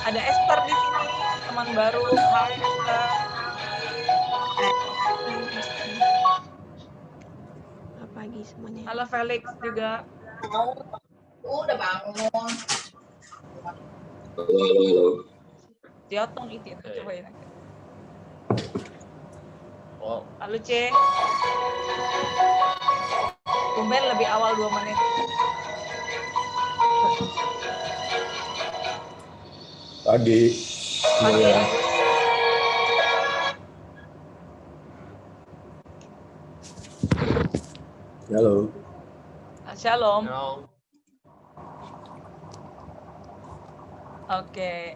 Ada Esther di sini, teman baru. Hai Esther. Selamat pagi semuanya. Halo Felix juga. Udah bangun. Halo. Diotong itu cobain. Oh, Halo C. Tumben lebih awal 2 menit. pagi. Pagi Ya. Agus. Halo. Shalom. Halo. Oke.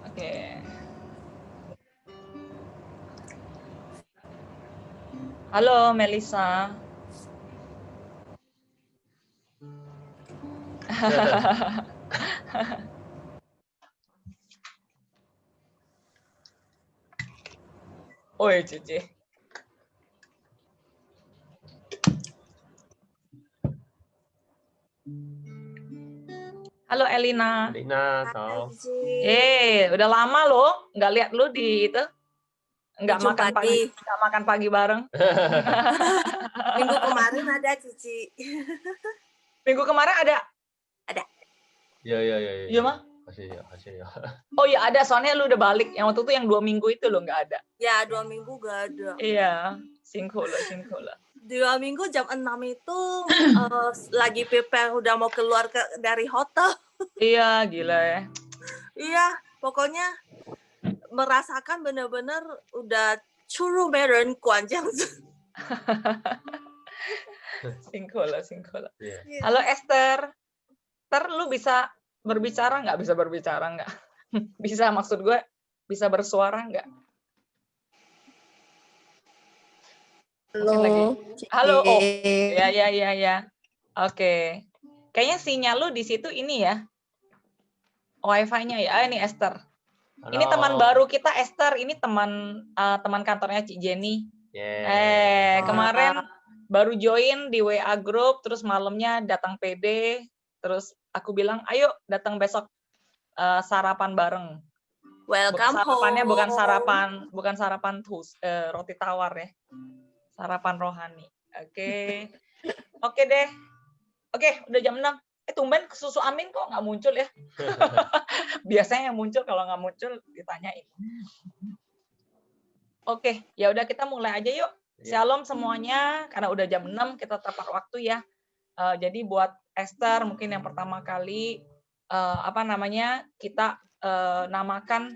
Oke. Halo Melisa. Oi Cici. Halo Elina. Elina, tau. Udah lama loh nggak lihat lu di itu. Nggak Ujung makan pagi, nggak makan pagi bareng. Minggu kemarin ada Cici. Minggu kemarin ada? Iya. Iya mah? Kasih ya. Oh iya ada, soalnya lu udah balik. Yang waktu itu yang 2 minggu itu lo nggak ada. Ya 2 minggu gak ada. Iya, singko lo. 2 minggu jam 6 itu lagi prepare udah mau keluar dari hotel. Iya, gila ya. Iya, pokoknya merasakan benar-benar udah curu meren kuanjang. Singko lo. Iya. Halo Esther. Lu bisa berbicara nggak? Bisa berbicara nggak? Bisa, maksud gue bisa bersuara nggak? Halo. Halo. Oh. Ya. Oke. Kayaknya sinyal lu di situ ini ya. Wi-Fi-nya ya. Ini Esther. Halo. Ini teman baru kita Esther. Ini teman kantornya Cik Jenny. Kemarin baru join di WA group, terus malamnya datang PD, terus aku bilang, ayo datang besok sarapan bareng. Welcome Sarapannya home. bukan sarapan roti tawar ya. Sarapan rohani. Oke deh. Oke, udah jam 6. Tumben susu Amin kok nggak muncul ya? Biasanya yang muncul, kalau nggak muncul ditanyain. Oke, ya udah kita mulai aja yuk. Shalom semuanya, karena udah jam 6 kita tepat waktu ya. Jadi buat Esther mungkin yang pertama kali kita namakan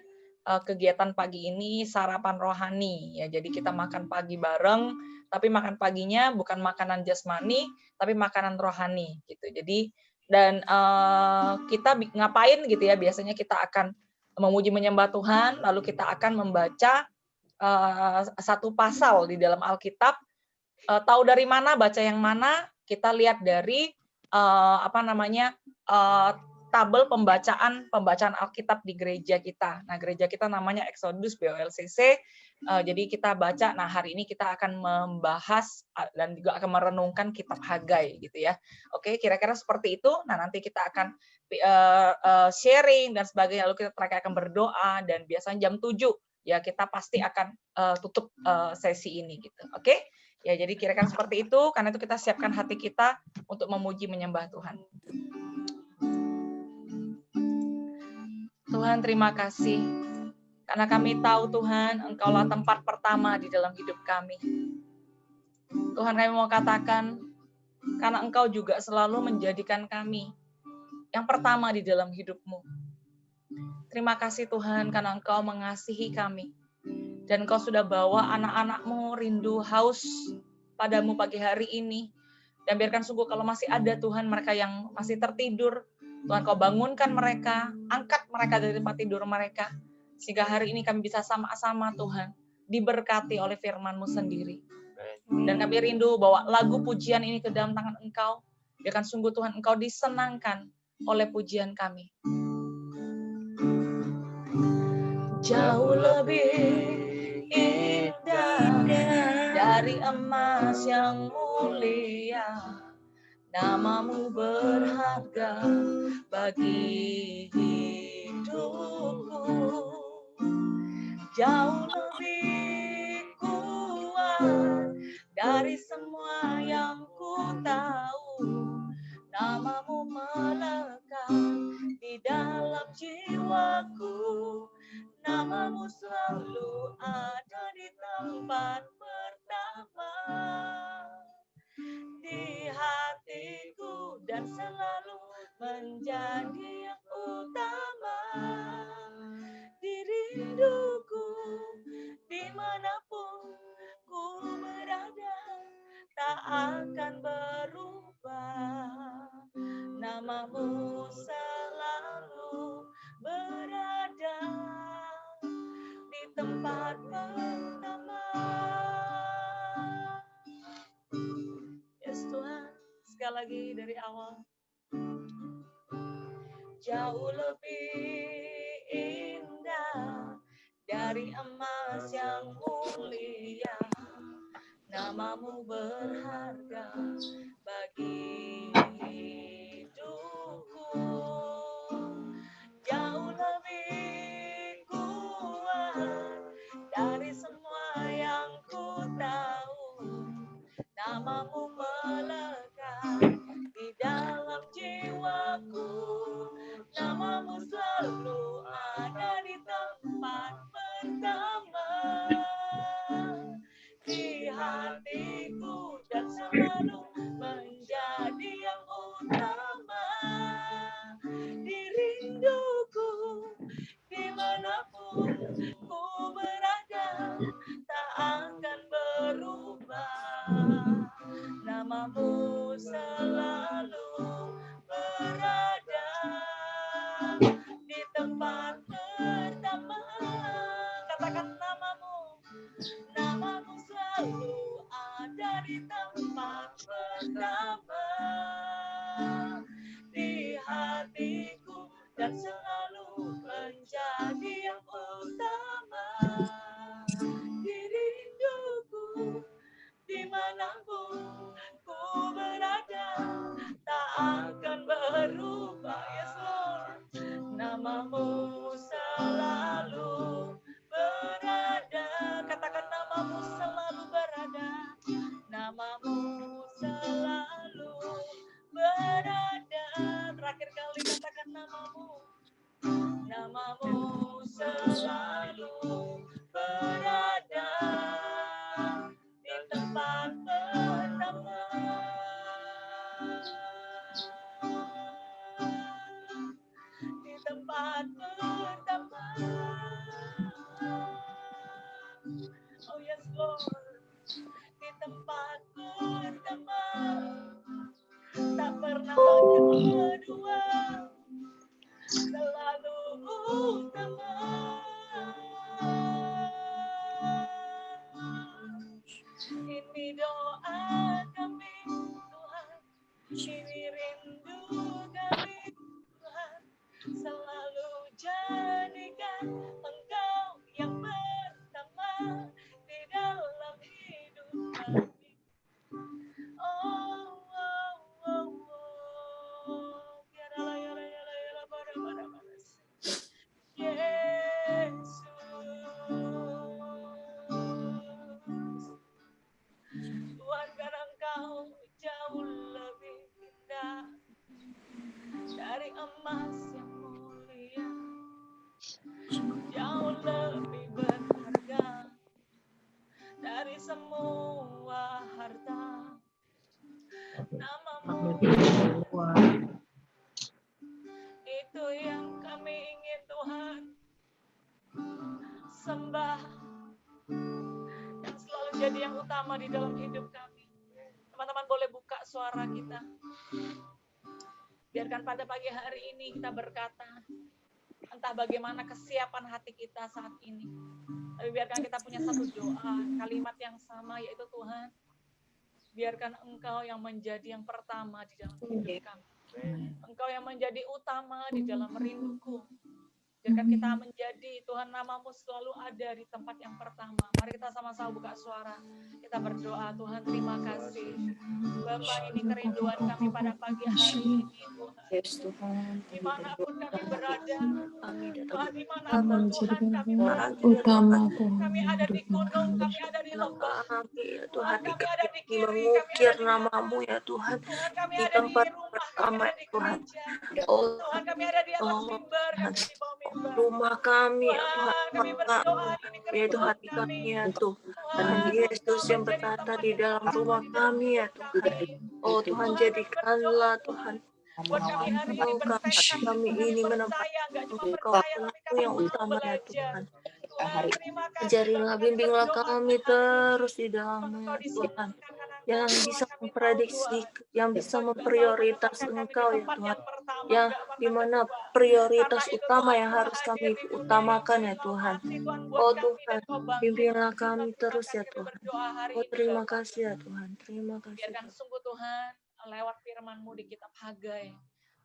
kegiatan pagi ini sarapan rohani ya. Jadi kita makan pagi bareng, tapi makan paginya bukan makanan jasmani, tapi makanan rohani gitu. Jadi dan kita ngapain gitu ya? Biasanya kita akan memuji menyembah Tuhan, lalu kita akan membaca satu pasal di dalam Alkitab. Tahu dari mana, baca yang mana? Kita lihat dari tabel pembacaan Alkitab di gereja kita. Nah, gereja kita namanya Exodus BOLCC. Jadi kita baca. Nah, hari ini kita akan membahas dan juga akan merenungkan kitab Hagai gitu ya. Oke, kira-kira seperti itu. Nah, nanti kita akan sharing dan sebagainya. Lalu kita terakhir akan berdoa dan biasanya jam 7 ya kita pasti akan tutup sesi ini gitu. Oke? Ya, jadi kira-kira seperti itu. Karena itu kita siapkan hati kita untuk memuji menyembah Tuhan. Tuhan, terima kasih. Karena kami tahu Tuhan, Engkaulah tempat pertama di dalam hidup kami. Tuhan, kami mau katakan, karena Engkau juga selalu menjadikan kami yang pertama di dalam hidup-Mu. Terima kasih Tuhan, karena Engkau mengasihi kami. Dan Engkau sudah bawa anak-anak-Mu rindu haus padamu pagi hari ini. Dan biarkan sungguh kalau masih ada Tuhan mereka yang masih tertidur, Tuhan Kau bangunkan mereka, angkat mereka dari tempat tidur mereka. Sehingga hari ini kami bisa sama-sama Tuhan diberkati oleh firman-Mu sendiri. Dan kami rindu bawa lagu pujian ini ke dalam tangan Engkau. Biarkan sungguh Tuhan Engkau disenangkan oleh pujian kami. Jauh lebih indah dari emas yang mulia, namamu berharga bagi hidupku. Jauh lebih kuat dari semua yang ku tahu, namamu melekat di dalam jiwaku, namamu selalu ada di tempat pertama di hatiku dan selalu menjadi yang utama di rinduku. Dimanapun ku berada tak akan berubah, namamu selalu berada di tempat pertama. Yes Tuhan, sekali lagi dari awal. Jauh lebih indah dari emas yang mulia, namamu berharga bagi hidupku. Jauh lebih kuat dari semua yang ku tahu, namamu melekat di dalam jiwaku, namamu selalu ada di tempat pertama di hatiku dan selalu menjadi yang utama di rinduku. Dimanapun ku berada tak akan berubah, namamu selalu berada di tempat pertama. Katakan namamu, namamu selalu ada di tempat pertama di hatiku dan selalu menjadi yang utama di rinduku. Dimanapun ku berada tak akan berubah. Yes Lord, namamu selalu berada. Katakan namamu selalu berada, namamu selalu berada. Terakhir kali katakan namamu, namamu selalu berada di tempat pertama. Di tempat pertama. Oh yes Lord, di tempat pertama. Tak pernah yang kedua, selalu utama. Ini doa kami Tuhan, ini rindu kami Tuhan, selalu jadikan Engkau yang pertama di dalam hidup kami. Oh, oh, oh, oh. Yesus, Tuhan, karena Engkau jauh lebih indah dari emas yang mulia, jauh lebih berharga dari semua harta. Namamu itu yang kami ingin Tuhan sembah, yang selalu jadi yang utama di dalam hidup kami. Teman-teman boleh buka suara kita. Biarkan pada pagi hari ini kita berkata, entah bagaimana kesiapan hati kita saat ini, tapi biarkan kita punya satu doa, kalimat yang sama, yaitu Tuhan, biarkan Engkau yang menjadi yang pertama di dalam hidup kami. Engkau yang menjadi utama di dalam rinduku. Biarkan kita menjadi Tuhan, nama-Mu selalu ada di tempat yang pertama. Mari kita sama-sama buka suara. Kita berdoa, Tuhan terima kasih. Bapa, ini kerinduan kami pada pagi hari ini, Tuhan. Yes, Tuhan. Dimanapun kami berada, Kami Tuhan, datang dimanapun Tuhan kami berada. utama Kami ada di gunung, kami ada di lembah. kami ya Tuhan, Tuhan, kami ada di kiri, kami mengukir ada di kanan. nama-Mu ya Tuhan, Tuhan, kami di ada di tempat rumah, kami pertama ada di Tuhan. gereja. Oh, Tuhan, kami ada di atas Oh, mimbar, kami di bawah mimbar. rumah kami ya Tuhan, Tuhan, kami berdoa, ini ya kerinduan Tuhan kami. kami ya Tuhan. Tuhan, Yesus yang menjadi berkata tempat di yang dalam pertama rumah di dalam kami ya hidup Tuhan. kami. Oh Tuhan, jadikanlah Tuhan Buat kami hari ini bertekad, kami kami ini percaya, nggak cuma Engkau percaya, tapi kami yang mau utama ya belajar. Tuhan. Tuhan, terima kasih. Ajarilah, Kami bimbinglah berdoa kami Tuhan, terus di dalam Engkau ya Tuhan. disenangkan karena Yang Tuhan, bisa kami tahu, memprediksi, Tuhan, yang bisa Engkau juga memprioritas selalu menempatkan kami di Engkau ya tempat Tuhan. yang pertama, Yang nggak pernah dimana kedua. prioritas Karena itu, utama Tuhan, yang Engkau harus hadir kami di dunia yang utamakan ya penuh Tuhan. kasih, Tuhan, buat Oh kami, Tuhan, dan Engkau bangkit. bimbinglah Kita kami terima terus ya kasih, kami Tuhan. berdoa hari Oh ini, terima Bapak. kasih ya Tuhan, terima kasih Biarkan Tuhan. sungguh Tuhan, lewat firman-Mu di kitab Hagai,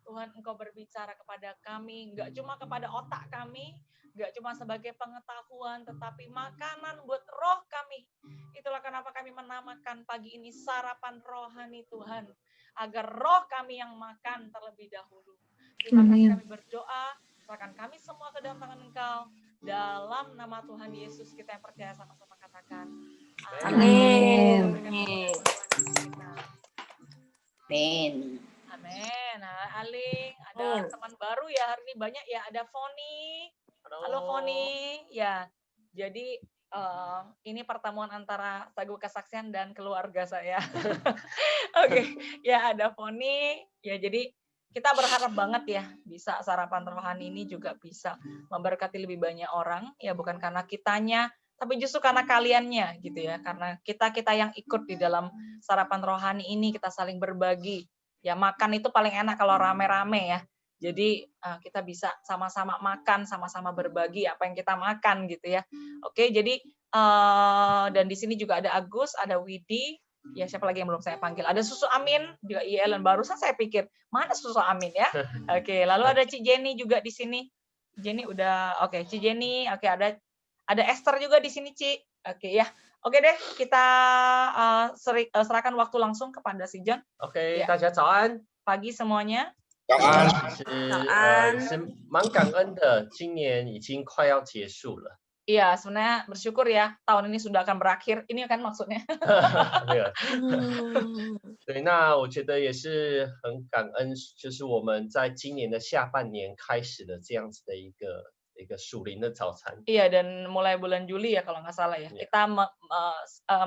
Tuhan Engkau berbicara kepada kami, nggak cuma kepada otak kami, nggak cuma sebagai pengetahuan, tetapi makanan buat roh kami. Itulah kenapa kami menamakan pagi ini sarapan rohani Tuhan, agar roh kami yang makan terlebih dahulu. Terima kasih, kami berdoa, serahkan kami semua ke dalam tangan Engkau, dalam nama Tuhan Yesus kita yang percaya, sama-sama katakan Amin. Ben. Amin. Nah, Aling, ada teman baru ya hari ini, banyak ya, ada Foni. Halo Foni. Ya, jadi ini pertemuan antara Teguh Kesaksian dan keluarga saya. Oke, ya ada Foni. Ya, jadi kita berharap banget ya bisa sarapan rohani ini juga bisa memberkati lebih banyak orang, ya bukan karena kitanya, tapi justru karena kaliannya gitu ya. Karena kita yang ikut di dalam sarapan rohani ini, kita saling berbagi. Ya makan itu paling enak kalau rame-rame ya. Jadi kita bisa sama-sama makan, sama-sama berbagi apa yang kita makan gitu ya. Oke, jadi dan di sini juga ada Agus, ada Widi, ya siapa lagi yang belum saya panggil? Ada Susu Amin, juga Ellen. Barusan saya pikir, mana Susu Amin ya? Oke, lalu ada Ci Jenny juga di sini. Jenny udah, oke, Ci Jenny, oke, ada Esther juga di sini, Ci. Oke ya. Oke deh, kita serahkan waktu langsung kepada si John. OK， Ya. 大家早安。 Pagi semuanya. 是蛮感恩的，今年已经快要结束了。 Iya, sebenarnya bersyukur ya, tahun ini sudah akan berakhir. Ini kan maksudnya. 没有。对，那我觉得也是很感恩，就是我们在今年的下半年开始了这样子的一个属灵的早餐。 Iya, dan mulai bulan Juli ya kalau nggak salah ya. Iya. Kita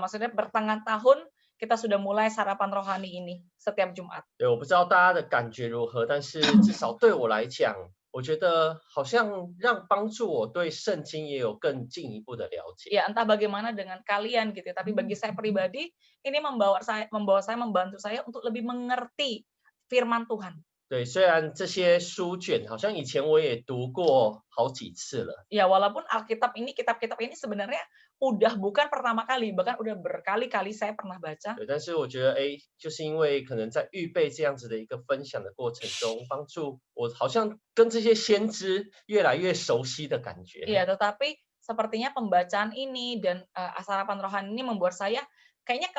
maksudnya pertengahan tahun kita sudah mulai sarapan rohani ini setiap Jumat. 对，我不知道大家的感觉如何，但是至少对我来讲，我觉得好像帮助我对圣经也有更进一步的了解。 Ya, entah bagaimana dengan kalian gitu ya, tapi bagi saya pribadi ini membantu saya untuk lebih mengerti firman Tuhan. 对，虽然这些书卷好像以前我也读过好几次了。 Ya, walaupun kitab-kitab ini sebenarnya udah bukan pertama kali, bahkan udah berkali-kali saya pernah baca. 对，但是我觉得，就是因为可能在预备这样子的一个分享的过程中，帮助我好像跟这些先知越来越熟悉的感觉。 Iya, tetapi sepertinya pembacaan ini dan sarapan rohani ini membuat saya kayaknya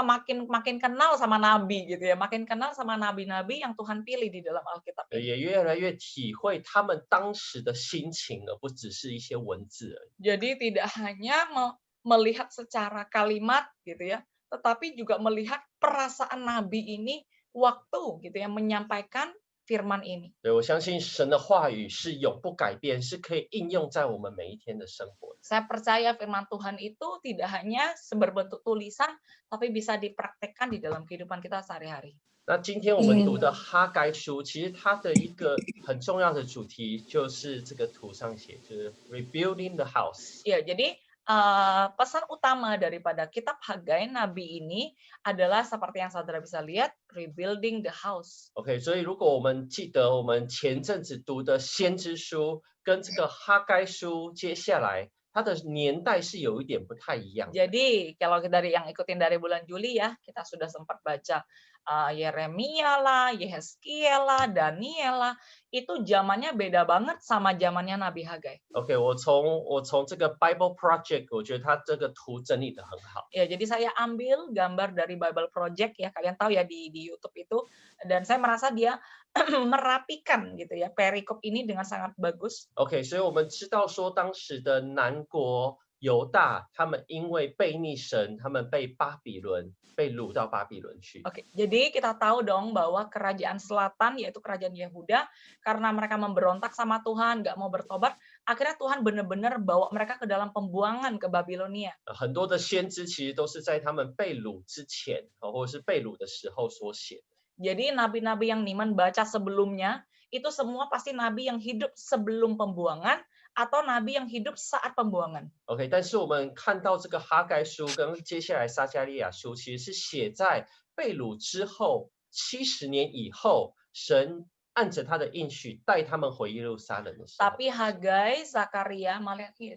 makin kenal sama nabi gitu ya, makin kenal sama nabi-nabi yang Tuhan pilih di dalam Alkitab ini. 也越来越体会他们当时的心情，而不只是一些文字而已。 Jadi tidak hanya melihat secara kalimat gitu ya, tetapi juga melihat perasaan nabi ini waktu gitu ya menyampaikan firman ini. 对，我相信神的话语是永不改变，是可以应用在我们每一天的生活。 Saya percaya firman Tuhan itu tidak hanya berbentuk tulisan, tapi bisa dipraktekkan di dalam kehidupan kita sehari-hari. 那今天我们读的哈该书，其实它的一个很重要的主题就是这个图上写，就是 rebuilding the house。 Ya, jadi pesan utama daripada kitab Hagai Nabi ini adalah seperti yang saudara bisa lihat, rebuilding the house. OK， 所以如果我们记得我们前阵子读的先知书跟这个哈该书，接下来它的年代是有一点不太一样的。 Jadi kalau dari yang ikutin dari bulan Juli ya, kita sudah sempat baca Yeremia lah, Yehezkiel lah, Daniel lah, itu zamannya beda banget sama zamannya Nabi Hagai. OK，我从这个 Bible Project，我觉得它这个图整理得很好。Ya, jadi saya ambil gambar dari Bible Project ya, kalian tahu ya di YouTube itu, dan saya merasa dia merapikan gitu ya perikop ini dengan sangat bagus. OK，所以我们知道说当时的南国犹大，他们因为背逆神，他们被掳到巴比伦去。 Oke, jadi kita tahu dong bahwa kerajaan selatan yaitu kerajaan Yehuda karena mereka memberontak sama Tuhan, nggak mau bertobat, akhirnya Tuhan benar-benar bawa mereka ke dalam pembuangan ke Babilonia. 很多的先知其实都是在他们被掳之前，或者是被掳的时候所写的。 Jadi nabi-nabi yang Niman baca sebelumnya itu semua pasti nabi yang hidup sebelum pembuangan atau nabi yang hidup saat pembuangan. OK， 但是我们看到这个哈该书跟接下来撒迦利亚书，其实是写在被掳之后70年以后，神按着他的应许带他们回耶路撒冷的时候。 Tapi Hagai, Zakaria, Maleakhi,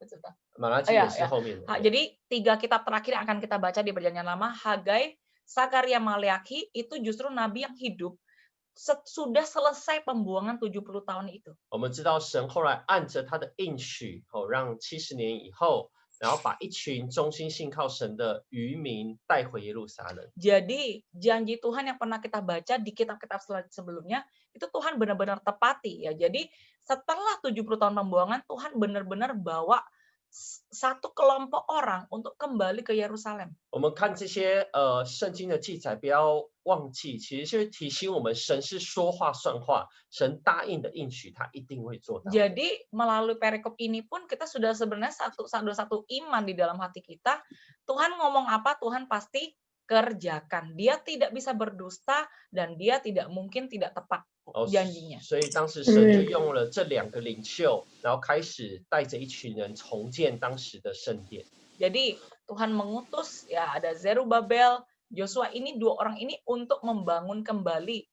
betul tak? 马拉基也是后面的。 Jadi 3 kitab terakhir yang akan kita baca di Perjanjian Lama, Hagai, Zakaria, Maleakhi itu justru nabi yang hidup sudah selesai pembuangan 70 tahun itu. 我们知道神后来按着他的应许，让70年以后，然后把一群忠心信靠神的渔民带回耶路撒冷。 Jadi janji Tuhan yang pernah kita baca di kitab-kitab sebelumnya itu Tuhan benar-benar tepati ya. Jadi setelah 70 tahun pembuangan Tuhan benar-benar bawa satu kelompok orang untuk kembali ke Yerusalem. 我们看这些圣经的记载，不要忘记，其实是提醒我们，神是说话算话，神答应的应许，他一定会做到。 Jadi melalui perikop ini pun kita sudah sebenarnya satu iman di dalam hati kita. Tuhan ngomong apa, Tuhan pasti kerjakan. Dia tidak bisa berdusta dan dia tidak mungkin tidak tepat janjinya. 所以当时神就用了这2个领袖，然后开始带着一群人重建当时的圣殿。 Jadi Tuhan mengutus ya ada Zerubabel, Joshua ini 2 orang ini untuk membangun kembali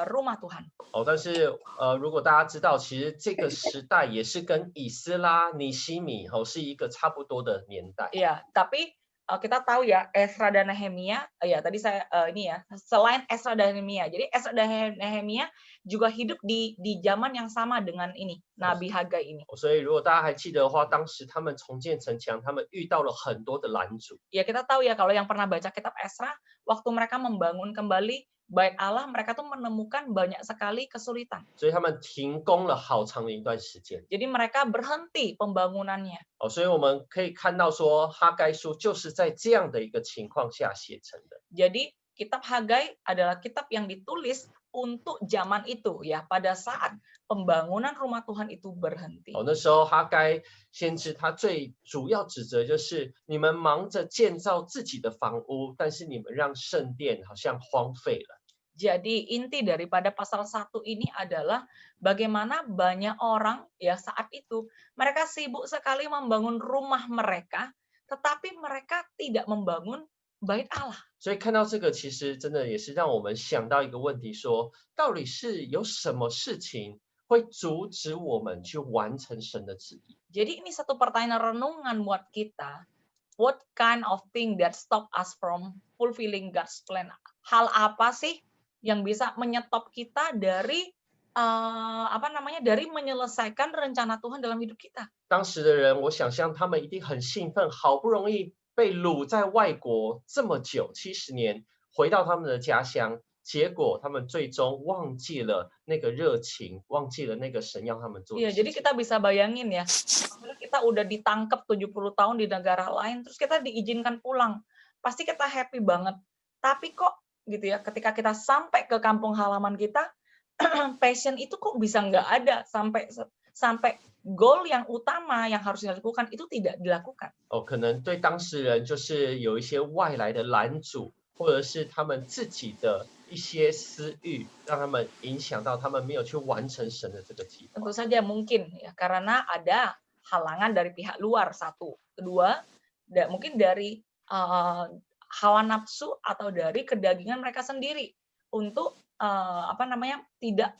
rumah Tuhan. 但是如果大家知道，其实这个时代也是跟以斯拉、尼希米是一个差不多的年代。 Ya, tapi kita tahu ya Ezra dan Nehemia, ya tadi saya ini ya, selain Ezra dan Nehemia. Jadi Ezra dan Nehemia juga hidup di zaman yang sama dengan ini, Nabi Hagai ini. 所以如果大家还记得的话，当时他们重建城墙，他们遇到了很多的拦阻。 Ya kita tahu ya kalau yang pernah baca kitab Ezra, waktu mereka membangun kembali Bait Allah, mereka tuh menemukan banyak sekali kesulitan. 所以他们停工了好长的一段时间。 Jadi mereka berhenti pembangunannya. 所以我们可以看到说，哈该书就是在这样的一个情况下写成的。 Jadi kitab Hagai adalah kitab yang ditulis untuk zaman itu ya, pada saat pembangunan rumah Tuhan itu berhenti. 那时候哈该先知他最主要指责就是你们忙着建造自己的房屋，但是你们让圣殿好像荒废了。 Jadi inti daripada pasal 1 ini adalah bagaimana banyak orang ya saat itu mereka sibuk sekali membangun rumah mereka, tetapi mereka tidak membangun bait Allah. 所以看到这个，其实真的也是让我们想到一个问题说，到底是有什么事情会阻止我们去完成神的旨意？ Jadi ini satu pertanyaan renungan buat kita. What kind of thing that stop us from fulfilling God's plan? Hal apa sih yang bisa menyetop kita dari dari menyelesaikan rencana Tuhan dalam hidup kita? 当时的人，我想象他们一定很兴奋，好不容易被掳在外国这么久70年，回到他们的家乡，结果他们最终忘记了那个热情，忘记了那个神要他们做的 Iya, 事 jadi 情。 kita bisa bayangin ya, kita udah ditangkap 70 tahun di negara lain, terus kita diizinkan pulang. Pasti kita happy banget. Tapi kok gitu ya, ketika kita sampai ke kampung halaman kita, passion itu kok bisa nggak ada sampai goal yang utama yang harus dilakukan itu tidak dilakukan. 可能对当事人就是有一些外来的拦阻，或者是他们自己的一些私欲，让他们影响到他们没有去完成神的这个计划。 Tentu saja mungkin ya, karena ada halangan dari pihak luar satu. Kedua, mungkin dari hawa nafsu atau dari kedagingan mereka sendiri untuk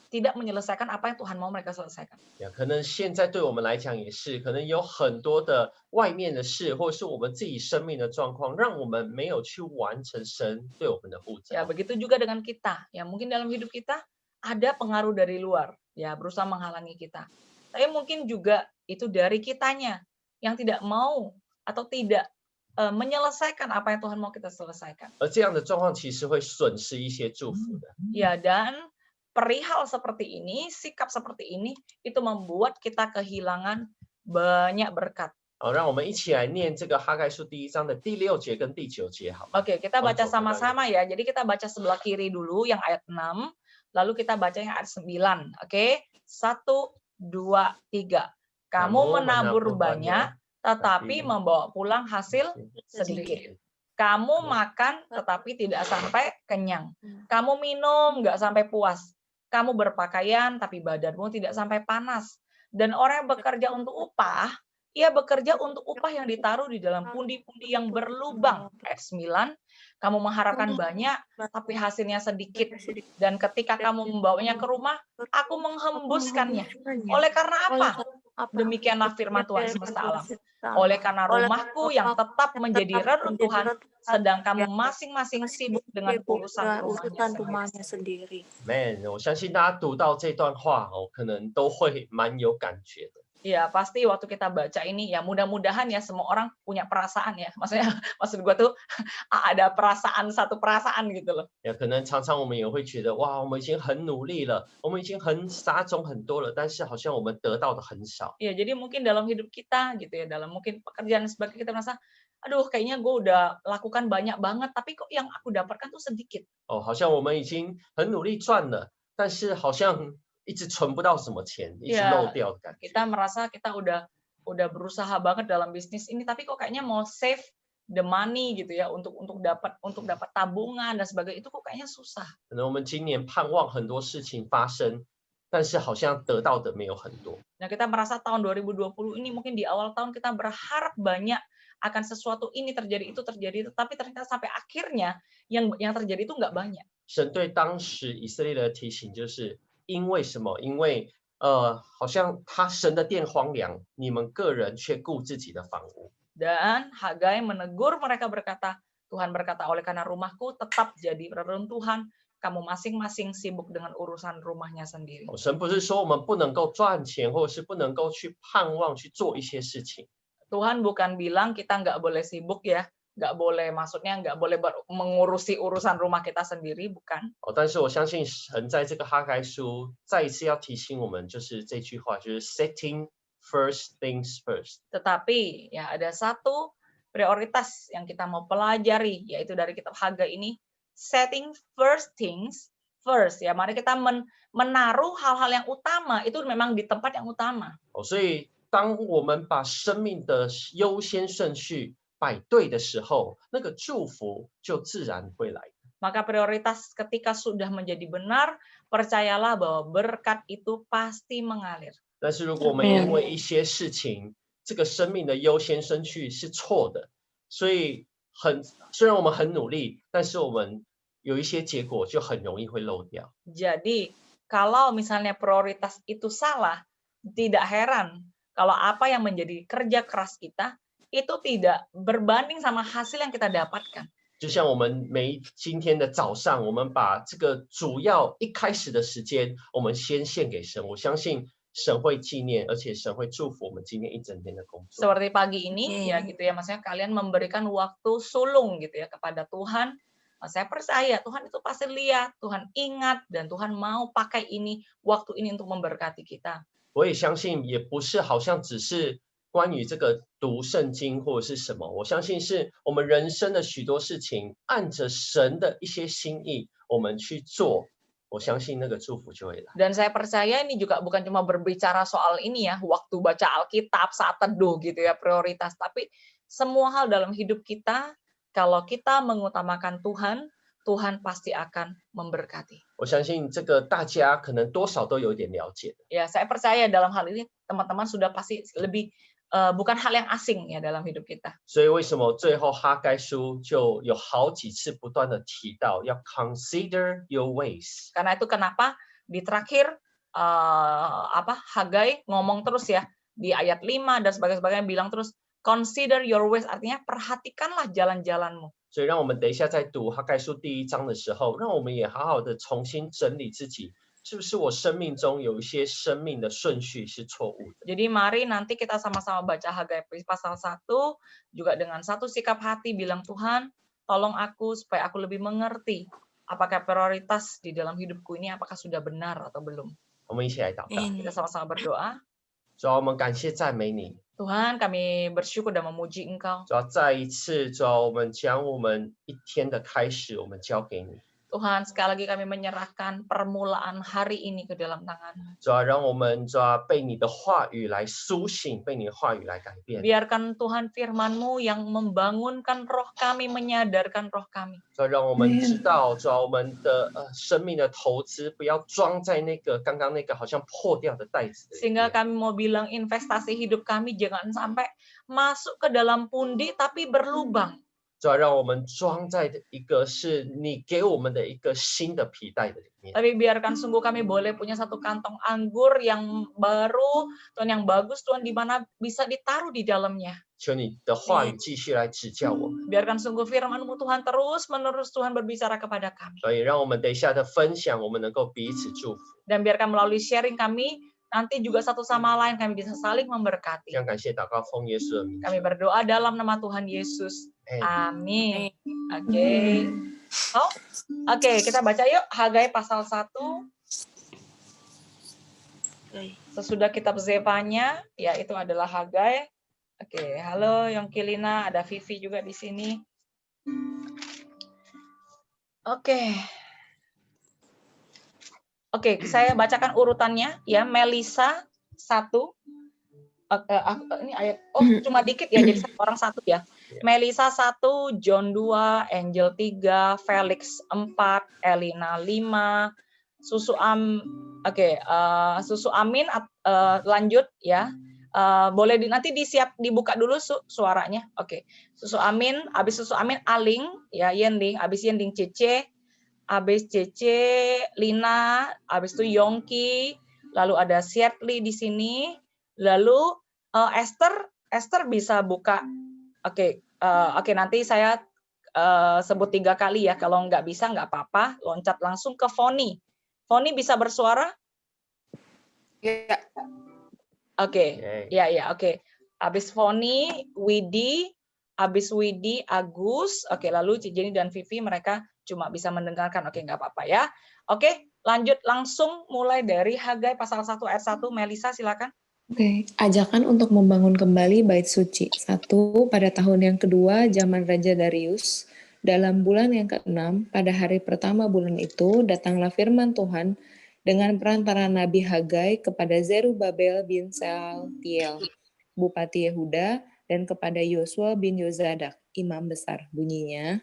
tidak menyelesaikan apa yang Tuhan mau mereka selesaikan. 可能现在对我们来讲也是，可能有很多的外面的事，或者是我们自己生命的状况，让我们没有去完成神对我们的呼 Ya, 召。 begitu juga dengan kita. Ya, mungkin dalam hidup kita ada pengaruh dari luar, ya berusaha menghalangi kita. Tapi mungkin juga itu dari kitanya yang tidak mau atau tidak menyelesaikan apa yang Tuhan mau kita selesaikan. 而这样的状况其实会损失一些祝福的。 Ya, dan perihal seperti ini, sikap seperti ini, itu membuat kita kehilangan banyak berkat. 好，让我们一起来念这个哈该书第1章的第6节跟第9节，好吗？ Oke, kita baca Untuk sama-sama ya. Jadi kita baca sebelah kiri dulu yang ayat 6, lalu kita baca yang ayat 9. Oke, 1, 2, 3. Kamu menabur banyak, tetapi membawa pulang hasil sedikit. Kamu makan, tetapi tidak sampai kenyang. Kamu minum, nggak sampai puas. Kamu berpakaian, tapi badanmu tidak sampai panas. Dan orang yang bekerja untuk upah, ia bekerja untuk upah yang ditaruh di dalam pundi-pundi yang berlubang. Ayat 9, kamu mengharapkan banyak, tapi hasilnya sedikit. Dan ketika kamu membawanya ke rumah, aku menghembuskannya. Oleh karena apa? Demikianlah firman Tuhan semesta alam. Oleh karena rumahku yang tetap menjadi reruntuhan, sedang kamu masing-masing sibuk dengan urusan rumahnya sendiri. Man，我相信大家读到这段话可能都会蛮有感觉的。 Ya, pasti waktu kita baca ini, ya mudah-mudahan ya semua orang punya perasaan ya. Maksud gue tuh ada perasaan, satu perasaan gitu loh. 可能常常我们也会觉得，哇，我们已经很努力了，我们已经很撒种很多了，但是好像我们得到的很少。 Ya, jadi mungkin dalam hidup kita gitu ya, dalam mungkin pekerjaan sebagai kita merasa, aduh kayaknya gue udah lakukan banyak banget, tapi kok yang aku dapatkan tuh sedikit. 好像我们已经很努力赚了，但是好像一直存不到什么钱，一直漏掉的感觉。 Kita merasa kita udah berusaha banget dalam bisnis ini, tapi kok kayaknya mau save the money gitu ya untuk dapat tabungan dan sebagainya, itu kok kayaknya susah. 可能我们今年盼望很多事情发生，但是好像得到的没有很多。 Nah, kita merasa tahun 2020 ini mungkin di awal tahun kita berharap banyak akan sesuatu ini terjadi, itu terjadi, tapi ternyata sampai akhirnya yang terjadi itu nggak banyak. 神对当时以色列的提醒就是因为什么？因为好像神的殿荒凉，你们个人却顾自己的房屋。 Dan Hagai menegur mereka berkata, Tuhan berkata, oleh karena rumahku tetap jadi reruntuhan, kamu masing-masing sibuk dengan urusan rumahnya sendiri. 神不是说我们不能够赚钱，或者是不能够去盼望去做一些事情。 Tuhan bukan bilang kita nggak boleh sibuk ya, maksudnya nggak boleh mengurusi urusan rumah kita sendiri, bukan. 但是我相信神在这个哈该书再一次要提醒我们，就是这句话，就是 setting first things first。 Tetapi ya ada satu prioritas yang kita mau pelajari, yaitu dari kitab Hagai ini, setting first things first. Ya, mari kita menaruh hal-hal yang utama itu memang di tempat yang utama. 所以当我们把生命的优先顺序摆对的时候，那个祝福就自然会来。 Maka prioritas ketika sudah menjadi benar, percayalah bahwa berkat itu pasti mengalir. 但是如果我们因为一些事情，这个生命的优先顺序是错的，所以虽然我们很努力，但是我们有一些结果就很容易会漏掉。 Jadi, kalau misalnya prioritas itu salah, tidak heran kalau apa yang menjadi kerja keras kita itu tidak berbanding sama hasil yang kita dapatkan. 就像我们今天的早上，我们把这个主要一开始的时间，我们先献给神。我相信神会纪念，而且神会祝福我们今天一整天的工作。 Seperti pagi ini ya gitu ya, maksudnya kalian memberikan waktu sulung gitu ya kepada Tuhan. Saya percaya Tuhan itu pasti lihat, Tuhan ingat, dan Tuhan mau pakai waktu ini untuk memberkati kita. 我也相信，也不是好像只是关于这个读圣经或者是什么，我相信是我们人生的许多事情，按着神的一些心意，我们去做，我相信那个祝福就会来。 Dan saya percaya ini juga bukan cuma berbicara soal ini ya, waktu baca Alkitab, saat teduh gitu ya, prioritas. Tapi semua hal dalam hidup kita, kalau kita mengutamakan Tuhan, Tuhan pasti akan memberkati. 我相信这个大家可能多少都有点了解。 Ya, saya percaya dalam hal ini teman-teman sudah pasti lebih bukan hal yang asing ya dalam hidup kita. 所以为什么最后哈该书就有好几次不断的提到要 consider your ways？ Karena itu kenapa di terakhir Hagai ngomong terus ya di ayat 5 dan sebagainya bilang terus consider your ways, artinya perhatikanlah jalan-jalanmu. 所以让我们等一下在读哈该书第1章的时候，让我们也好好的重新整理自己，是不是我生命中有一些生命的顺序是错误的？ Jadi mari nanti kita sama-sama baca Hagai pasal 1 juga dengan satu sikap hati bilang Tuhan, tolong aku supaya aku lebih mengerti apakah prioritas di dalam hidupku ini apakah sudah benar atau belum. 我们一起来祷告。 Kita sama-sama berdoa. 主啊，我们感谢赞美你。 Tuhan, kami bersyukur dan memuji Engkau. 主要再一次，主要我们将我们一天的开始，我们交给你。 Tuhan, sekali lagi kami menyerahkan permulaan hari ini ke dalam tangan-Mu. 主要让我们主要被你的话语来苏醒，被你的话语来改变。 Biarkan Tuhan firman-Mu yang membangunkan roh kami, menyadarkan roh kami. 主要让我们知道，主要我们的生命的投资不要装在那个刚刚那个好像破掉的袋子里 Sehingga 面。 kami mau bilang investasi hidup kami jangan sampai masuk ke dalam pundi tapi berlubang. 主要让我们装在一个是你给我们的一个新的皮带的里面。 Tapi biarkan sungguh kami boleh punya satu kantong anggur yang baru, Tuhan, yang bagus, Tuhan, di mana bisa ditaruh di dalamnya. 求你的话语继续来指教我们， Biarkan sungguh firman-Mu Tuhan terus-menerus Tuhan berbicara kepada kami. 所以让我们等一下的分享，我们能够彼此祝福。 Dan biarkan melalui sharing kami, nanti juga satu sama lain kami bisa saling 这 memberkati. 样感谢祷告，奉耶稣的名。 Kami berdoa dalam nama Tuhan Yesus. Amin. Oke. Oke, kita baca yuk Hagai pasal 1. Sesudah kitab Zefanya, ya itu adalah Hagai. Oke, halo Yongkilina, ada Vivi juga di sini. Oke. Oke, saya bacakan urutannya ya. Melisa 1. Ini ayat cuma dikit ya, jadi orang 1 ya. Melisa 1, John 2, Angel 3, Felix 4, Elina 5, Susu Amin lanjut ya. Boleh nanti dibuka dulu suaranya. Oke. Susu Amin, habis Susu Amin Aling ya, Yending, habis Yending Cece, habis Cece Lina, habis itu Yongki, lalu ada Siertli di sini, lalu Esther bisa buka. Oke, nanti saya sebut 3 kali ya. Kalau nggak bisa nggak apa-apa, loncat langsung ke Foni. Foni bisa bersuara? Ya. Oke, ya, oke. Habis Foni, Widi, Agus, oke, lalu Cijeni dan Vivi mereka cuma bisa mendengarkan. Oke, nggak apa-apa ya. Oke, lanjut langsung mulai dari Hagai pasal 1 ayat 1. Melisa silakan. Oke, ajakan untuk membangun kembali bait suci. 1. Pada tahun yang kedua zaman Raja Darius, dalam bulan yang ke-6, pada hari pertama bulan itu, datanglah firman Tuhan dengan perantara Nabi Hagai kepada Zerubabel bin Sealtiel, Bupati Yehuda, dan kepada Yosua bin Yozadak, Imam Besar. Bunyinya,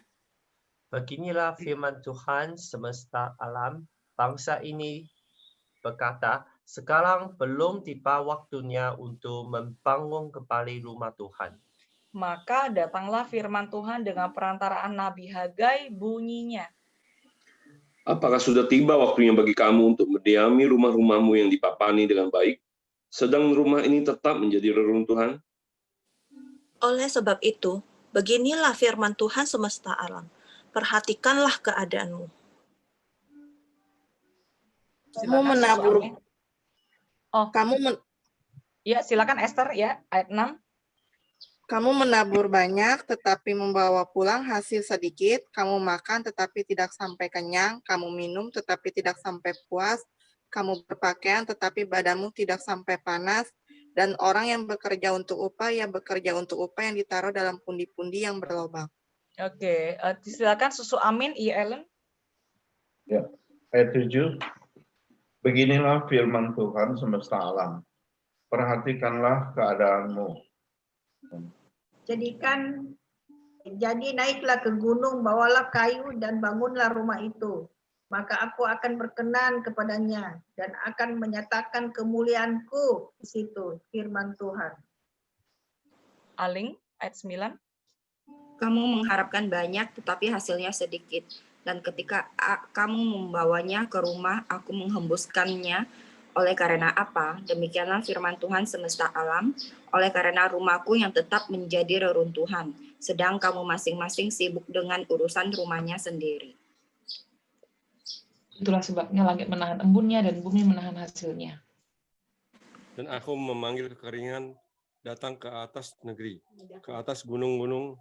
Beginilah firman Tuhan semesta alam, bangsa ini berkata, sekarang belum tiba waktunya untuk membangun kembali rumah Tuhan. Maka datanglah firman Tuhan dengan perantaraan Nabi Hagai, bunyinya. Apakah sudah tiba waktunya bagi kamu untuk mendiami rumah-rumahmu yang dipapani dengan baik, sedang rumah ini tetap menjadi reruntuhan? Oleh sebab itu, beginilah firman Tuhan semesta alam. Perhatikanlah keadaanmu. Kamu menabur. Ya, silakan Esther ya, ayat 6. Kamu menabur banyak tetapi membawa pulang hasil sedikit, kamu makan tetapi tidak sampai kenyang, kamu minum tetapi tidak sampai puas, kamu berpakaian tetapi badanmu tidak sampai panas, dan orang yang bekerja untuk upah yang ditaruh dalam pundi-pundi yang berlobang. Oke, silakan Susu Amin, Ellen. Ya, ayat 7. Beginilah firman Tuhan semesta alam. Perhatikanlah keadaanmu. Jadikan Jadi naiklah ke gunung, bawalah kayu dan bangunlah rumah itu. Maka aku akan berkenan kepadanya dan akan menyatakan kemuliaanku di situ, firman Tuhan. Aling, ayat 9. Kamu mengharapkan banyak, tetapi hasilnya sedikit. Dan ketika kamu membawanya ke rumah, aku menghembuskannya. Oleh karena apa? Demikianlah firman Tuhan semesta alam. Oleh karena rumahku yang tetap menjadi reruntuhan, sedang kamu masing-masing sibuk dengan urusan rumahnya sendiri. Itulah sebabnya langit menahan embunnya dan bumi menahan hasilnya. Dan aku memanggil kekeringan datang ke atas negeri, ke atas gunung-gunung,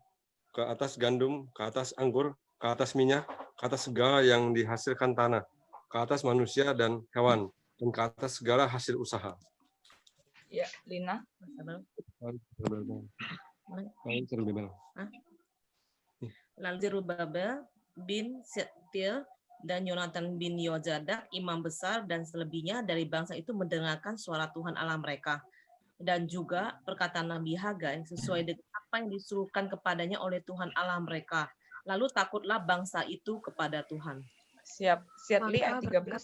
ke atas gandum, ke atas anggur, ke atas minyak, ke atas segala yang dihasilkan tanah, ke atas manusia dan hewan, dan ke atas segala hasil usaha. Ya, Lina. Lalu Zerubabel bin Sealtiel dan Yonatan bin Yozadak, imam besar dan selebihnya dari bangsa itu mendengarkan suara Tuhan Allah mereka. Dan juga perkataan Nabi Hagai sesuai dengan apa yang disuruhkan kepadanya oleh Tuhan Allah mereka. Lalu takutlah bangsa itu kepada Tuhan. Siap Li ayat 13.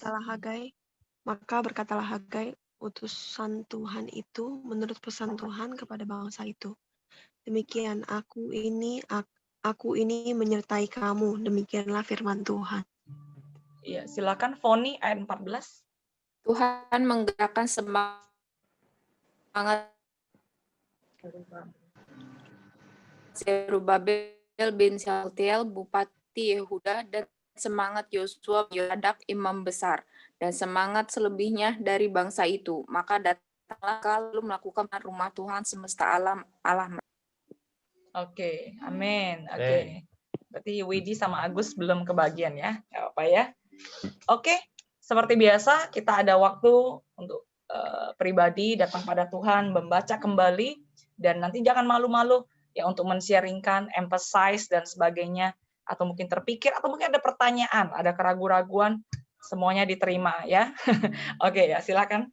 Maka berkatalah Hagai, utusan Tuhan itu menurut pesan Tuhan kepada bangsa itu. Demikian aku ini menyertai kamu, demikianlah firman Tuhan. Iya, silakan Foni ayat 14. Tuhan menggerakkan semangat Zerubabel bin Sealtiel, Bupati Yehuda, dan semangat Yosua bin Yozadak, imam besar, dan semangat selebihnya dari bangsa itu. Maka datanglah lalu melakukan rumah Tuhan semesta alam Allah. Oke, amin. Oke. Berarti Widi sama Agus belum kebagian ya. Nggak apa ya. Oke, seperti biasa kita ada waktu untuk pribadi datang pada Tuhan, membaca kembali, dan nanti jangan malu-malu ya untuk men-sharingkan, emphasize dan sebagainya, atau mungkin terpikir, atau mungkin ada pertanyaan, ada keraguan-raguan, semuanya diterima ya. Oke ya, silakan.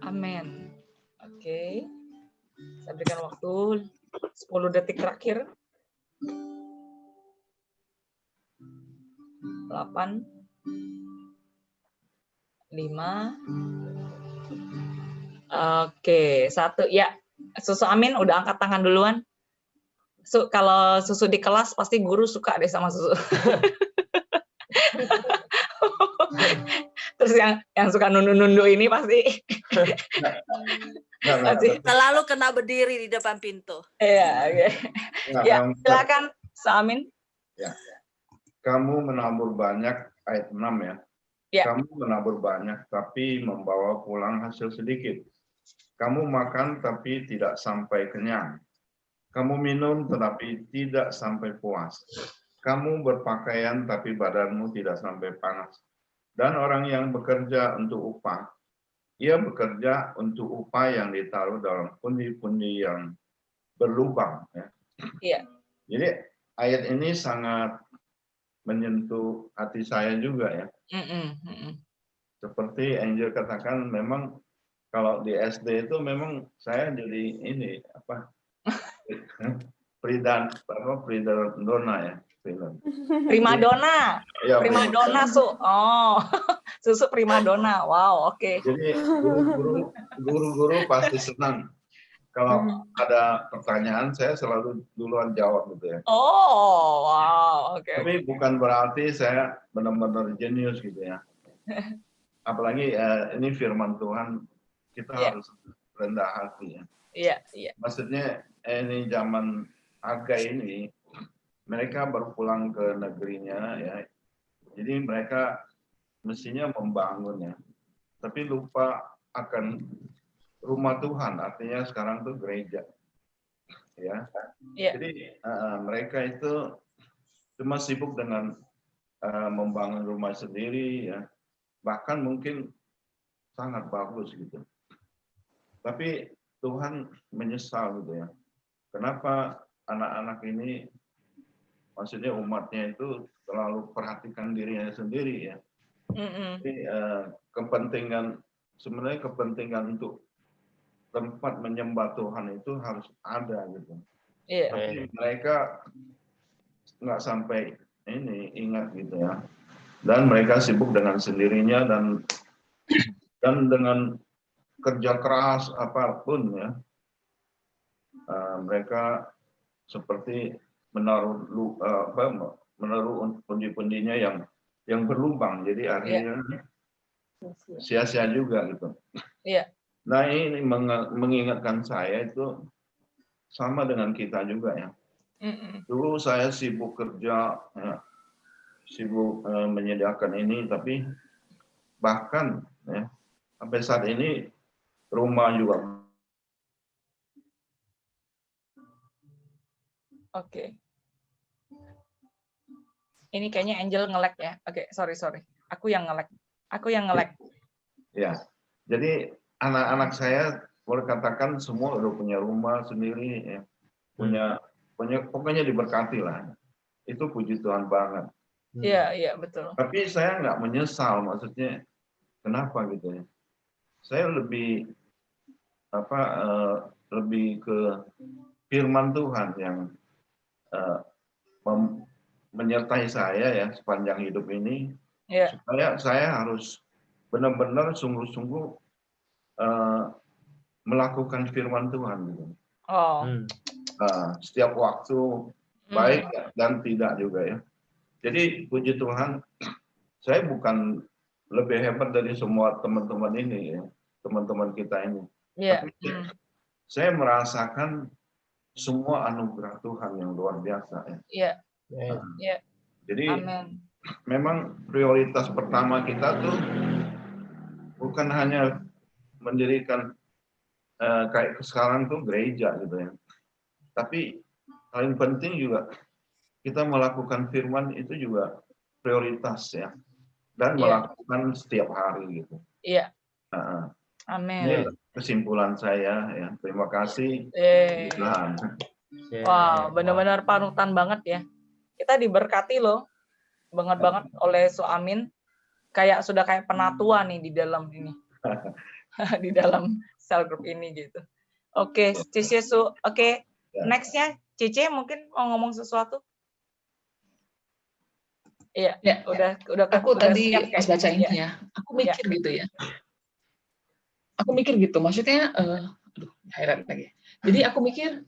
Amin. Oke. Saya berikan waktu 10 detik terakhir. 8, 5. Oke, 1. Ya, Susu Amin udah angkat tangan duluan. Kalau Susu di kelas pasti guru suka deh sama Susu. Terus yang suka nunduk-nunduk ini pasti selalu kena berdiri di depan pintu. Iya, oke. Ya, silakan Amin. Ya. Kamu menabur banyak, ayat 6 ya. Ya. Kamu menabur banyak tapi membawa pulang hasil sedikit. Kamu makan tapi tidak sampai kenyang. Kamu minum tetapi tidak sampai puas. Kamu berpakaian tapi badanmu tidak sampai panas. Dan orang yang bekerja untuk upah, ia bekerja untuk upah yang ditaruh dalam pundi-pundi yang berlubang. Ya. Iya. Jadi ayat ini sangat menyentuh hati saya juga ya. seperti Angel katakan, memang kalau di SD itu memang saya jadi ini apa primadona ya, Primadona. Ya, Primadona susu primadona. Wow, oke. Jadi guru-guru pasti senang kalau ada pertanyaan, saya selalu duluan jawab gitu ya. Oh, wow, oke. Tapi bukan berarti saya benar-benar jenius gitu ya. Apalagi ini firman Tuhan, kita harus rendah hati ya. Iya, iya. Maksudnya ini zaman Hagai ini, mereka baru pulang ke negerinya ya. Jadi mereka mestinya membangun ya. Tapi lupa akan rumah Tuhan, artinya sekarang tuh gereja. Ya. Jadi mereka itu cuma sibuk dengan membangun rumah sendiri ya. Bahkan mungkin sangat bagus gitu. Tapi Tuhan menyesal gitu ya. Kenapa anak-anak ini, maksudnya umatnya itu terlalu perhatikan dirinya sendiri ya. Jadi sebenarnya kepentingan untuk tempat menyembah Tuhan itu harus ada gitu. Tapi mereka nggak sampai ini ingat gitu ya. Dan mereka sibuk dengan sendirinya dan dengan kerja keras apapun ya. Mereka seperti menaruh pundi-pundinya yang berlubang, jadi akhirnya sia-sia juga gitu. Nah ini mengingatkan saya itu sama dengan kita juga ya. Dulu saya sibuk kerja, ya, sibuk menyediakan ini, tapi bahkan ya, sampai saat ini rumah juga. Oke. Ini kayaknya Angel nge-lag ya. Oke, sorry. Aku yang nge-lag. Ya, jadi anak-anak saya boleh katakan semua udah punya rumah sendiri, ya. punya pokoknya diberkati lah. Itu puji Tuhan banget. Iya, betul. Tapi saya nggak menyesal, maksudnya kenapa gitu ya? Saya lebih ke firman Tuhan yang menyertai saya ya sepanjang hidup ini, supaya saya harus benar-benar sungguh-sungguh melakukan firman Tuhan gitu. Setiap waktu, baik dan tidak juga ya. Jadi puji Tuhan, saya bukan lebih hebat dari semua teman-teman ini ya, teman-teman kita ini. Tapi saya merasakan semua anugerah Tuhan yang luar biasa ya. Jadi memang prioritas pertama kita tuh bukan hanya mendirikan kayak sekarang tuh gereja gitu ya. Tapi paling penting juga kita melakukan firman itu juga prioritas ya. Dan melakukan setiap hari gitu. Iya. Amin. Ini kesimpulan saya ya. Terima kasih. Tuhan. Wow, benar-benar panutan banget ya. Kita diberkati loh. Banget oleh Su Amin. Sudah kayak penatua nih di dalam ini. Di dalam cell group ini gitu. Oke, Cici Su. Oke, next-nya Cici mungkin mau ngomong sesuatu? Iya, udah. Aku tadi siap, pas baca ini ya, aku mikir gitu ya. Aku mikir gitu, maksudnya, heran lagi. Jadi aku mikir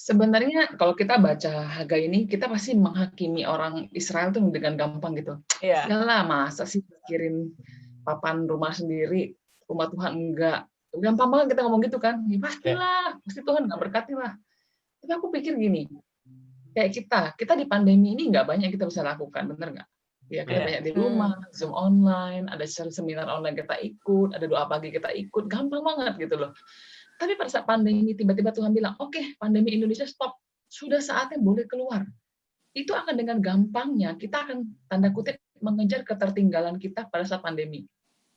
sebenarnya kalau kita baca Hagai ini, kita pasti menghakimi orang Israel tuh dengan gampang gitu. Yalah, masa sih kirim papan rumah sendiri, rumah Tuhan enggak. Gampang banget kita ngomong gitu kan. Ya pastilah, pasti Tuhan enggak berkati lah. Tapi aku pikir gini, kayak kita di pandemi ini nggak banyak kita bisa lakukan, bener nggak? Ya kita banyak di rumah, Zoom online, ada seminar online kita ikut, ada doa pagi kita ikut, gampang banget gitu loh. Tapi pada saat pandemi tiba-tiba Tuhan bilang, oke, pandemi Indonesia stop, sudah saatnya boleh keluar. Itu akan dengan gampangnya kita akan tanda kutip mengejar ketertinggalan kita pada saat pandemi.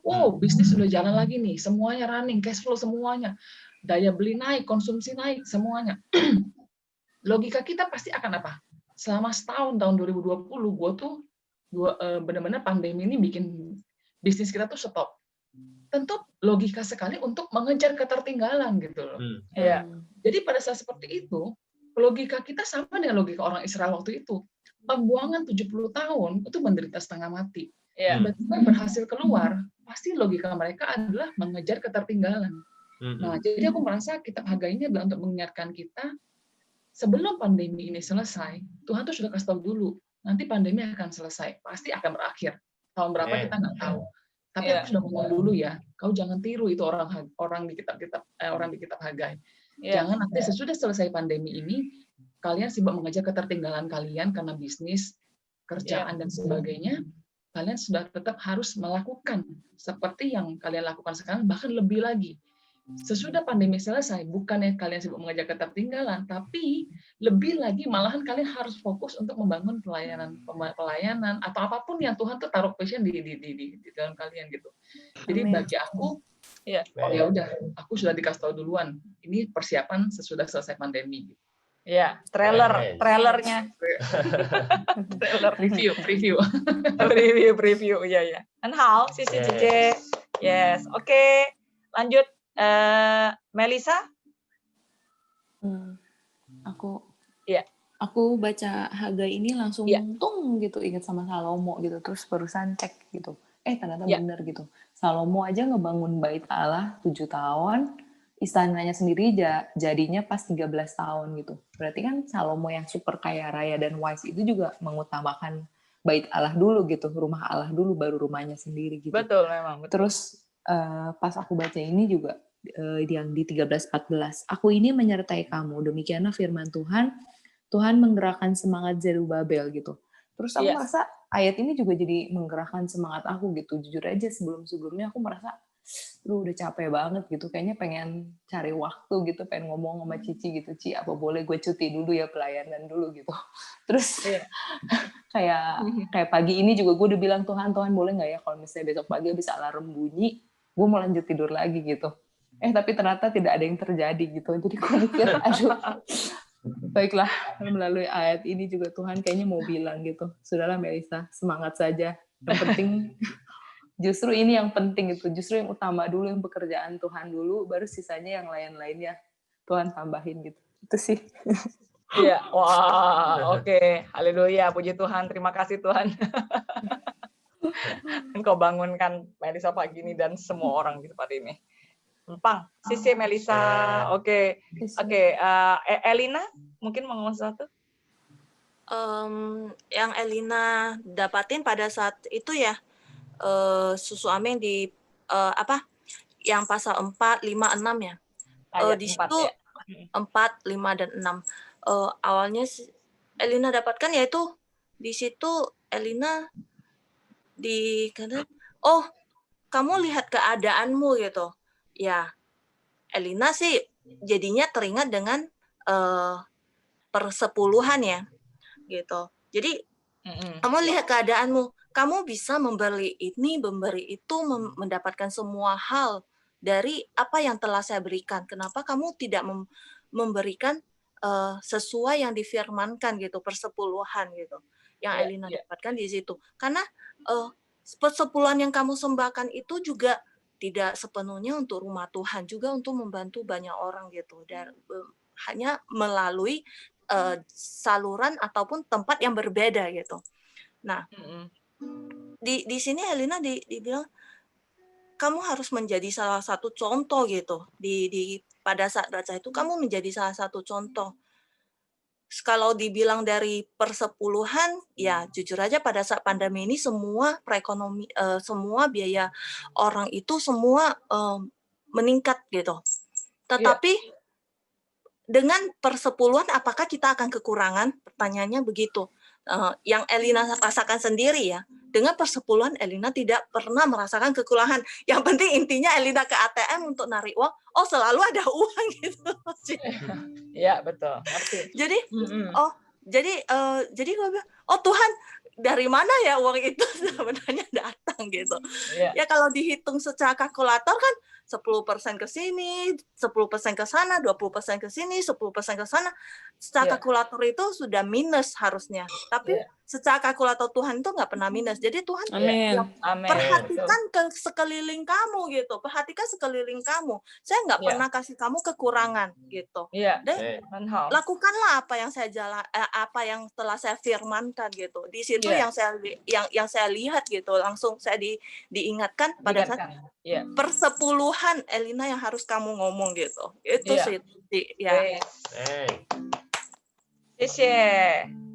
Wow, bisnis sudah jalan lagi nih, semuanya running, cash flow semuanya, daya beli naik, konsumsi naik, semuanya. Logika kita pasti akan apa? Selama setahun, tahun 2020, gue tuh benar-benar pandemi ini bisnis kita tuh stop. Tentu logika sekali untuk mengejar ketertinggalan gitu loh. Iya. Jadi pada saat seperti itu, logika kita sama dengan logika orang Israel waktu itu. Pembuangan 70 tahun itu menderita setengah mati. Iya. Tiba-tiba berhasil keluar, pasti logika mereka adalah mengejar ketertinggalan. Nah, jadi aku merasa kitab Hagai ini adalah untuk mengingatkan kita, sebelum pandemi ini selesai, Tuhan tuh sudah kasih tahu dulu, nanti pandemi akan selesai, pasti akan berakhir. Tahun berapa kita nggak tahu. Tapi aku sudah ngomong dulu ya, kau jangan tiru itu orang di kitab Hagai. Jangan nanti sesudah selesai pandemi ini, kalian sibuk mengejar ketertinggalan kalian karena bisnis, kerjaan dan sebagainya. Kalian sudah tetap harus melakukan seperti yang kalian lakukan sekarang, bahkan lebih lagi. Sesudah pandemi selesai, bukannya kalian sibuk mengejar ketertinggalan, tapi lebih lagi malahan kalian harus fokus untuk membangun pelayanan atau apapun yang Tuhan tuh taruh passion di dalam kalian gitu. Jadi bagi aku, ya udah, aku sudah dikasih tahu duluan. Ini persiapan sesudah selesai pandemi. Ya, trailernya. Trailer preview. Iya. Hal, Sisi Cice. Yes, oke. Lanjut. Melisa? Aku baca Hagai ini langsung tung gitu, ingat sama Salomo gitu, terus barusan cek gitu. Ternyata bener gitu. Salomo aja ngebangun bait Allah 7 tahun, istananya sendiri jadinya pas 13 tahun gitu. Berarti kan Salomo yang super kaya raya dan wise itu juga mengutamakan bait Allah dulu gitu, rumah Allah dulu baru rumahnya sendiri gitu. Betul memang. Betul. Terus pas aku baca ini juga yang di 13-14, aku ini menyertai kamu, demikianlah firman Tuhan. Tuhan menggerakkan semangat Zerubabel gitu. Terus aku merasa ayat ini juga jadi menggerakkan semangat aku gitu. Jujur aja sebelum-sebelumnya aku merasa udah capek banget gitu, kayaknya pengen cari waktu gitu, pengen ngomong sama Cici gitu, Ci apa boleh gue cuti dulu ya, pelayanan dulu gitu. Terus kayak pagi ini juga gue udah bilang, Tuhan boleh nggak ya kalau misalnya besok pagi bisa alarm bunyi, gue mau lanjut tidur lagi gitu. Tapi ternyata tidak ada yang terjadi gitu. Jadi gue mikir, aduh, baiklah, melalui ayat ini juga Tuhan kayaknya mau bilang gitu, sudahlah Melisa, semangat saja. Yang penting, justru ini yang penting itu, justru yang utama dulu, yang pekerjaan Tuhan dulu, baru sisanya yang lain-lainnya Tuhan tambahin gitu. Itu sih. Iya, wah, oke. Haleluya, puji Tuhan, terima kasih Tuhan. Engkau bangunkan Melisa pagi ini dan semua orang di tempat ini. Empang, Sisi Melisa, oke. Elina, mungkin mau ngomong sesuatu? Yang Elina dapatin pada saat itu ya, Susu Ameng di yang pasal 4, 5, 6 ya. Di situ 4, 5 dan 6. Awalnya Elina dapatkan yaitu di situ Elina kamu lihat keadaanmu gitu. Ya, Elina sih jadinya teringat dengan persepuluhan ya, gitu. Jadi kamu lihat keadaanmu, kamu bisa memberi ini, memberi itu, mendapatkan semua hal dari apa yang telah saya berikan. Kenapa kamu tidak memberikan sesuai yang difirmankan gitu, persepuluhan gitu, yang Elina dapatkan di situ. Karena persepuluhan yang kamu sembahkan itu juga tidak sepenuhnya untuk rumah Tuhan, juga untuk membantu banyak orang gitu, dan hanya melalui saluran ataupun tempat yang berbeda gitu. Nah, di sini Elina dibilang kamu harus menjadi salah satu contoh gitu. Pada saat baca itu kamu menjadi salah satu contoh. Kalau dibilang dari persepuluhan, ya jujur aja pada saat pandemi ini semua semua biaya orang itu semua meningkat gitu. Tetapi dengan persepuluhan apakah kita akan kekurangan? Pertanyaannya begitu. Yang Elina rasakan sendiri ya, dengan persepuluhan Elina tidak pernah merasakan kekurangan. Yang penting intinya Elina ke ATM untuk narik uang, selalu ada uang gitu. Iya betul. Jadi jadi gue bilang, Tuhan dari mana ya uang itu sebenarnya datang gitu. Ya kalau dihitung secara kalkulator kan 10% ke sini, 10% ke sana, 20% ke sini, 10% ke sana. Secara kalkulator itu sudah minus harusnya. Tapi secara kalkulator Tuhan itu nggak pernah minus. Jadi Tuhan perhatikan ke sekeliling kamu gitu. Perhatikan sekeliling kamu. Saya nggak pernah kasih kamu kekurangan gitu. Dan lakukanlah apa yang telah saya firmankan gitu. Di situ yang saya lihat gitu, langsung saya diingatkan pada saat persepuluhan Elina yang harus kamu ngomong gitu. Itu sih ya.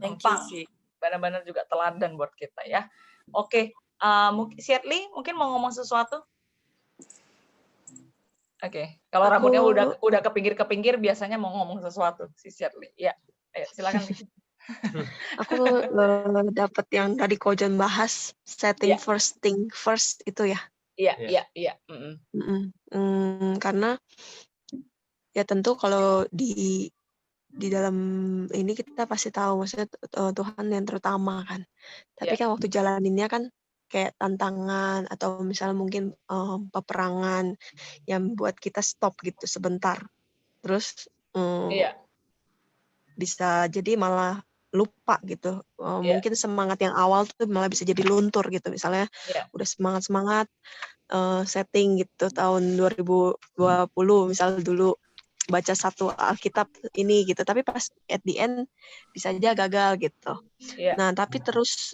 Thank you sih. Benar-benar juga teladan buat kita ya. Oke, Shirley mungkin mau ngomong sesuatu? Oke, kalau rambutnya udah kepinggir biasanya mau ngomong sesuatu si Shirley. Ya, ayo silakan. Aku dapat yang tadi Kojon bahas, setting first thing first itu ya. Iya. Karena ya tentu kalau di dalam ini kita pasti tahu maksudnya Tuhan yang terutama kan. Tapi kan waktu jalaninnya kan kayak tantangan atau misalnya mungkin peperangan yang buat kita stop gitu sebentar. Terus bisa jadi malah lupa gitu. Mungkin semangat yang awal tuh malah bisa jadi luntur gitu. Misalnya udah semangat setting gitu tahun 2020 misalnya dulu baca satu Alkitab ini gitu, tapi pas at the end bisa aja gagal gitu. Nah tapi terus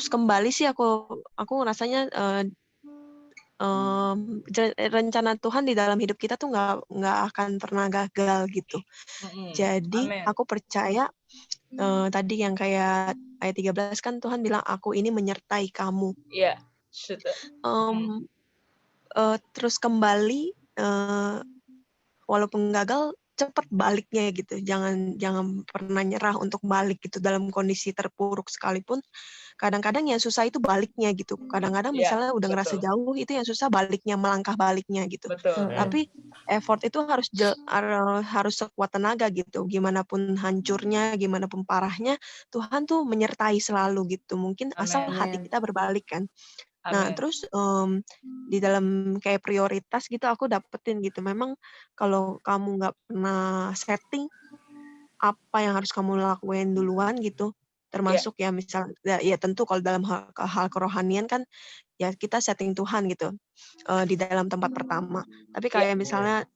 kembali sih aku rasanya rencana Tuhan di dalam hidup kita tuh nggak akan pernah gagal gitu. Jadi aku percaya tadi yang kayak ayat 13 kan Tuhan bilang aku ini menyertai kamu. Terus kembali walaupun gagal cepat baliknya gitu, jangan pernah nyerah untuk balik gitu dalam kondisi terpuruk sekalipun. Kadang-kadang yang susah itu baliknya gitu. Kadang-kadang misalnya udah ngerasa jauh, itu yang susah baliknya, melangkah baliknya gitu. Tapi effort itu harus sekuat tenaga gitu. Gimana pun hancurnya, gimana pun parahnya, Tuhan tuh menyertai selalu gitu. Mungkin asal hati kita berbalik kan. Nah, terus di dalam kayak prioritas gitu aku dapetin gitu. Memang kalau kamu nggak pernah setting apa yang harus kamu lakuin duluan gitu, termasuk ya misal ya tentu kalau dalam hal kerohanian kan ya kita setting Tuhan gitu di dalam tempat pertama. Tapi kayak misalnya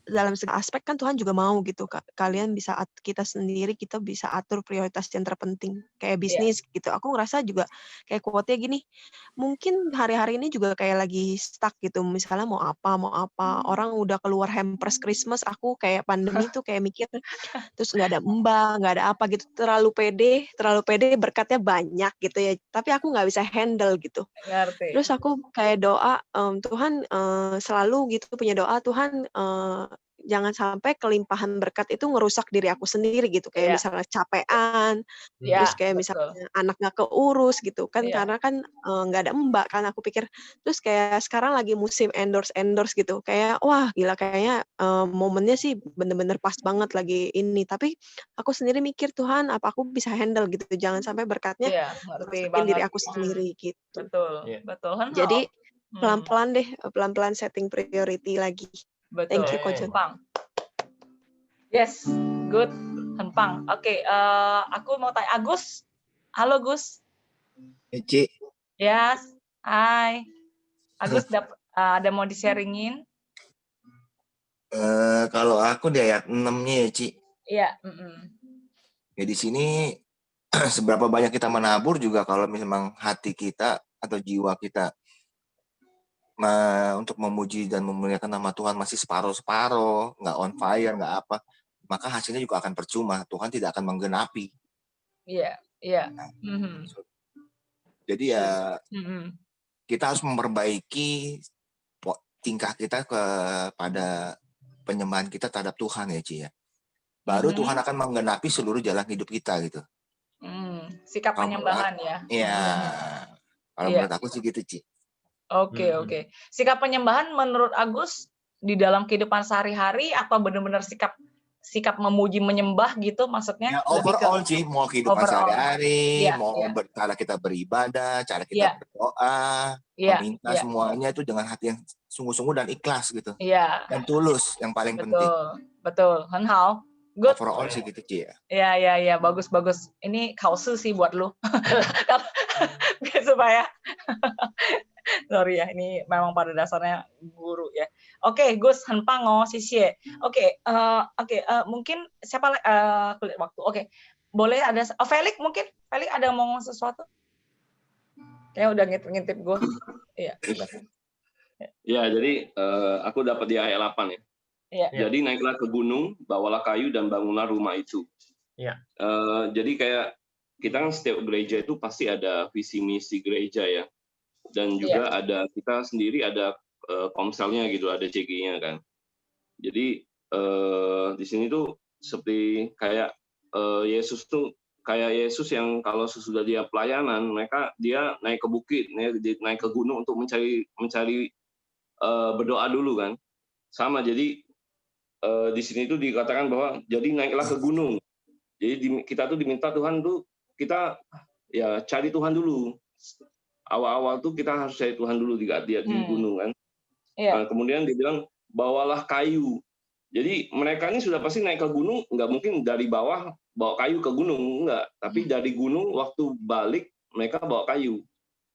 dalam segala aspek kan Tuhan juga mau gitu kalian bisa kita sendiri kita bisa atur prioritas yang terpenting kayak bisnis gitu. Aku ngerasa juga kayak quote-nya gini, mungkin hari-hari ini juga kayak lagi stuck gitu, misalnya mau apa orang udah keluar hampers Christmas, aku kayak pandemi tuh kayak mikir terus nggak ada nggak ada apa gitu, terlalu pede berkatnya banyak gitu ya, tapi aku nggak bisa handle gitu. Terus aku kayak doa Tuhan selalu gitu punya doa Tuhan jangan sampai kelimpahan berkat itu ngerusak diri aku sendiri gitu, kayak misalnya capean, terus kayak misalnya anak nggak keurus gitu kan, karena kan nggak ada kan aku pikir. Terus kayak sekarang lagi musim endorse gitu, kayak wah gila kayaknya momennya sih bener-bener pas banget lagi ini, tapi aku sendiri mikir Tuhan apa aku bisa handle gitu, jangan sampai berkatnya ngerusakin diri aku sendiri gitu. Betul. Jadi pelan-pelan setting priority lagi. Thank you, Coach. Yes, good. Henpang. Oke, aku mau tanya Agus. Halo, Gus. Ci. Yes. Hai. Agus ada mau di-sharingin? Kalau aku di ayat 6-nya ya, Ci. Iya. Ya di sini seberapa banyak kita menabur juga kalau memang hati kita atau jiwa kita untuk memuji dan memuliakan nama Tuhan masih separuh-separuh, nggak on fire, nggak apa, maka hasilnya juga akan percuma. Tuhan tidak akan menggenapi. Iya. Jadi ya kita harus memperbaiki tingkah kita kepada penyembahan kita terhadap Tuhan ya, Ci ya. Baru Tuhan akan menggenapi seluruh jalan hidup kita gitu. Sikap penyembahan ya. Iya. Kalau menurut aku sih gitu, Ci. Oke. Sikap penyembahan menurut Agus di dalam kehidupan sehari-hari apa benar-benar sikap sikap memuji menyembah gitu maksudnya? Ya overall sih, mau kehidupan sehari-hari, mau cara kita beribadah, cara kita berdoa, meminta semuanya itu dengan hati yang sungguh-sungguh dan ikhlas gitu. Dan tulus yang paling penting. Betul. Hanhao. Good. Overall sih gitu Ci ya. Ya, bagus. Ini kausu sih buat lu. Supaya sorry ya, ini memang pada dasarnya guru ya. Oke, Gus Hanpango, Sisie. Oke, mungkin siapa kulit waktu. Oke, boleh ada Felix mungkin. Felix ada mau ngomong sesuatu? Kayaknya udah ngintip gue. Iya. Ya, jadi aku dapat di ayat 8 ya. Iya. Jadi naiklah ke gunung, bawalah kayu dan bangunlah rumah itu. Iya. Jadi kayak kita kan setiap gereja itu pasti ada visi misi gereja ya. Dan juga ada kita sendiri ada komselnya gitu, ada CG-nya kan. Jadi di sini tuh seperti kayak Yesus tuh kayak Yesus yang kalau sesudah dia pelayanan, dia naik ke bukit, naik ke gunung untuk mencari berdoa dulu kan. Sama, jadi di sini tuh dikatakan bahwa jadi naiklah ke gunung. Jadi kita tuh diminta Tuhan tuh kita ya cari Tuhan dulu. Awal-awal tuh kita harus cari Tuhan dulu di gunung kan. Nah, kemudian dia bilang bawalah kayu. Jadi mereka ini sudah pasti naik ke gunung, nggak mungkin dari bawah bawa kayu ke gunung, enggak. Tapi dari gunung waktu balik mereka bawa kayu,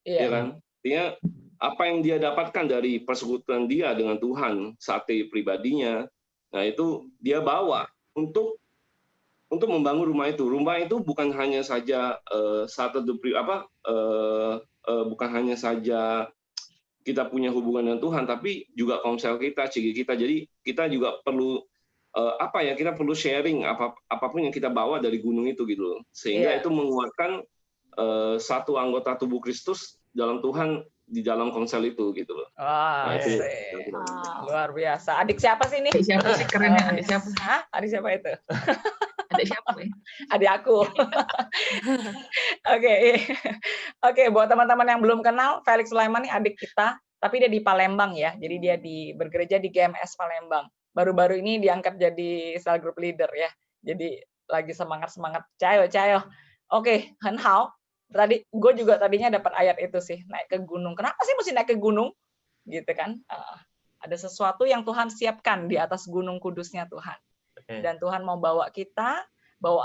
ya kan? Artinya apa yang dia dapatkan dari persekutuan dia dengan Tuhan, sate pribadinya, nah itu dia bawa untuk membangun rumah itu. Rumah itu bukan hanya saja bukan hanya saja kita punya hubungan dengan Tuhan, tapi juga komsel kita, CG kita. Jadi kita juga perlu kita perlu sharing apapun yang kita bawa dari gunung itu gitu, sehingga itu menguatkan satu anggota tubuh Kristus dalam Tuhan di dalam komsel itu gitu loh. Wah, luar biasa. Adik siapa sih ini? Adik siapa sih keren ya? Adik siapa? Hah? Adik siapa itu? Adik siapa ya? Adik aku. Oke, buat teman-teman yang belum kenal, Felix Sulaiman ini adik kita, tapi dia di Palembang ya. Jadi dia bergereja di GMS Palembang. Baru-baru ini diangkat jadi cell group leader ya. Jadi lagi semangat cayo. Oke, Hanhao. Tadi gue juga tadinya dapat ayat itu sih, naik ke gunung. Kenapa sih mesti naik ke gunung? Gitu kan? Ada sesuatu yang Tuhan siapkan di atas gunung kudusnya Tuhan. Dan Tuhan mau bawa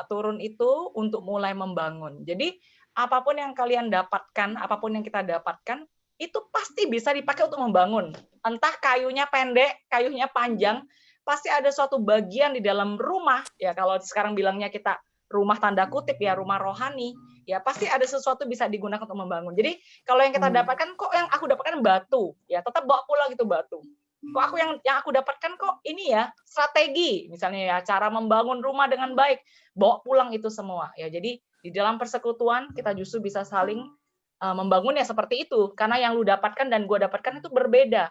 turun itu untuk mulai membangun. Jadi apapun yang kalian dapatkan, apapun yang kita dapatkan, itu pasti bisa dipakai untuk membangun. Entah kayunya pendek, kayunya panjang, pasti ada suatu bagian di dalam rumah. Ya kalau sekarang bilangnya kita rumah tanda kutip ya, rumah rohani. Ya pasti ada sesuatu bisa digunakan untuk membangun. Jadi kalau yang kita dapatkan, kok yang aku dapatkan batu, ya tetap bawa pulang itu batu. Kok aku yang aku dapatkan kok ini ya strategi, misalnya ya cara membangun rumah dengan baik, bawa pulang itu semua. Ya jadi di dalam persekutuan kita justru bisa saling membangun ya seperti itu, karena yang lu dapatkan dan gua dapatkan itu berbeda.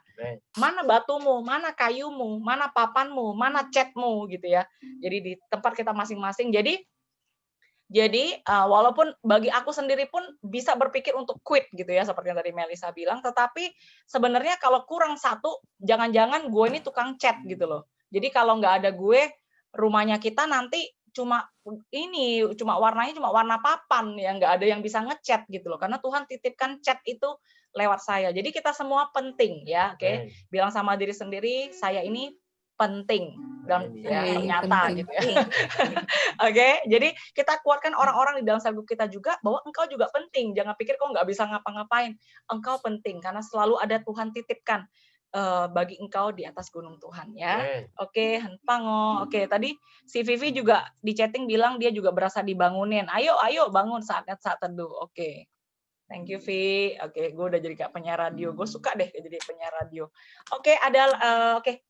Mana batumu, mana kayumu, mana papanmu, mana catmu gitu ya. Jadi di tempat kita masing-masing. Jadi walaupun bagi aku sendiri pun bisa berpikir untuk quit gitu ya, seperti yang tadi Melisa bilang, tetapi sebenarnya kalau kurang satu, jangan-jangan gue ini tukang cat gitu loh. Jadi kalau nggak ada gue, rumahnya kita nanti cuma warnanya cuma warna papan, ya nggak ada yang bisa ngecat gitu loh. Karena Tuhan titipkan cat itu lewat saya. Jadi kita semua penting ya, oke? Bilang sama diri sendiri, saya ini penting dan ya ternyata gitu ya. Oke, jadi kita kuatkan orang-orang di dalam sel group kita juga bahwa engkau juga penting. Jangan pikir kau nggak bisa ngapa-ngapain. Engkau penting karena selalu ada Tuhan titipkan bagi engkau di atas gunung Tuhan ya. Oke, Hanpango. Oke, tadi si Vivi juga di chatting bilang dia juga berasa dibangunin. Ayo bangun saat teduh. Oke. Thank you, Vi. Oke, gue udah jadi kayak penyiar radio. Gue suka deh jadi penyiar radio. Oke,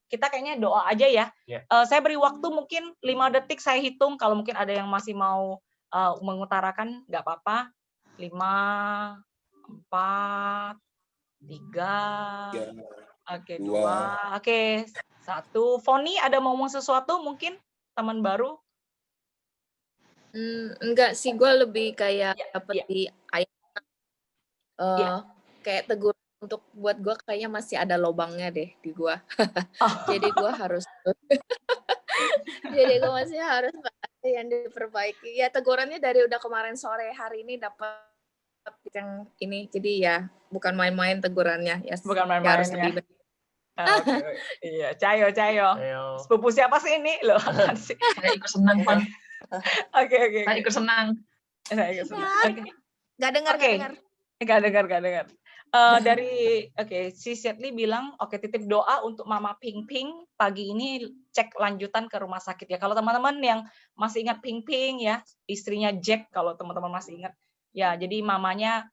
kita kayaknya doa aja ya. Saya beri waktu mungkin 5 detik saya hitung. Kalau mungkin ada yang masih mau mengutarakan, nggak apa-apa. 5, 4, 3, oke 2, oke 1. Foni ada mau ngomong sesuatu mungkin teman baru? Enggak sih, gue lebih kayak dapet di ayat. Kayak tegur untuk buat gue kayaknya masih ada lobangnya deh di gue. Jadi gue harus Jadi gue masih harus ada yang diperbaiki. Ya tegurannya dari udah kemarin sore, hari ini dapat yang ini. Jadi ya bukan main-main tegurannya. Ya, Bukan ya harus main-main ya. lebih. Oke. Iya, Cayo. Sepupu siapa sih ini? Loh, apaan sih? Saya ikut senang, Pan. Oke. Saya ikut senang. Oke. Gak dengar. Gak dengar. Dari si Setli bilang titip doa untuk Mama Ping Ping pagi ini, cek lanjutan ke rumah sakit ya. Kalau teman-teman yang masih ingat Ping Ping ya, istrinya Jack, kalau teman-teman masih ingat ya, jadi mamanya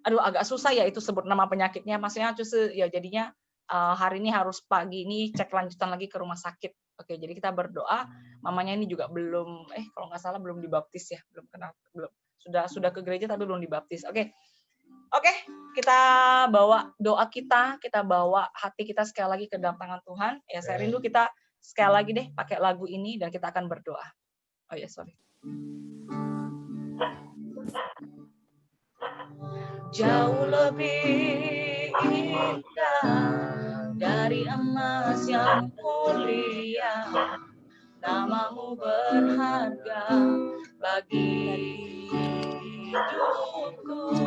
agak susah ya itu sebut nama penyakitnya, maksudnya ya jadinya hari ini harus pagi ini cek lanjutan lagi ke rumah sakit. Oke, jadi kita berdoa. Mamanya ini juga belum kalau nggak salah belum dibaptis ya, belum sudah ke gereja tapi belum dibaptis. Oke, kita bawa doa kita bawa hati kita sekali lagi ke dalam tangan Tuhan. Ya, saya rindu kita sekali lagi deh pakai lagu ini dan kita akan berdoa. Oh ya, sorry. Jauh lebih indah dari emas yang mulia, namamu berharga bagi hidupku.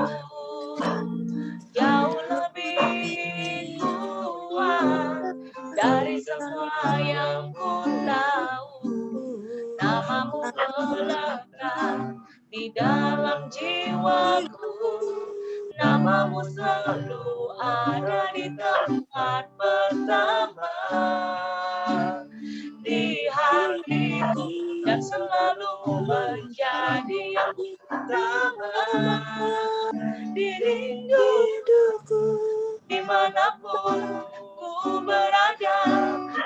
Jauh lebih kuat dari semua yang ku tahu, namamu melekat di dalam jiwaku, namamu selalu ada di tempat pertama di hatiku dan selalu menjadi yang utama di rinduku. Dimanapun ku berada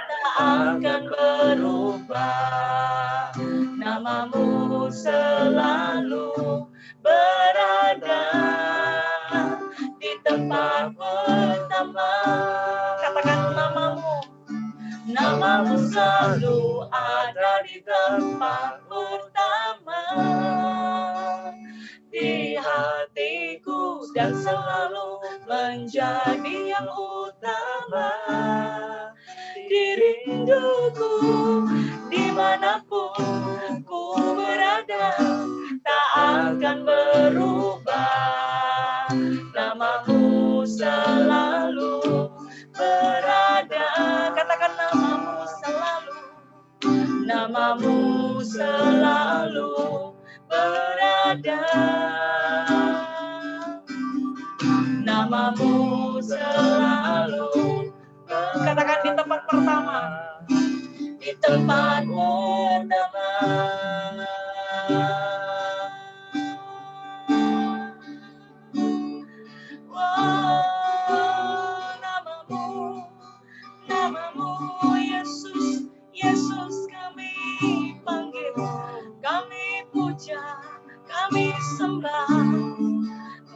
tak akan berubah, namamu selalu berada di tempat pertama. Katakan namamu selalu ada di tempat pertama di hatiku dan selalu menjadi yang utama di rinduku. Dimanapun ku berada tak akan berubah, namamu selalu berada. Katakan namamu selalu berada, namamu selalu katakan di tempat pertama, di tempat pertama. Namamu Yesus kami panggil, kami puja, kami sembah.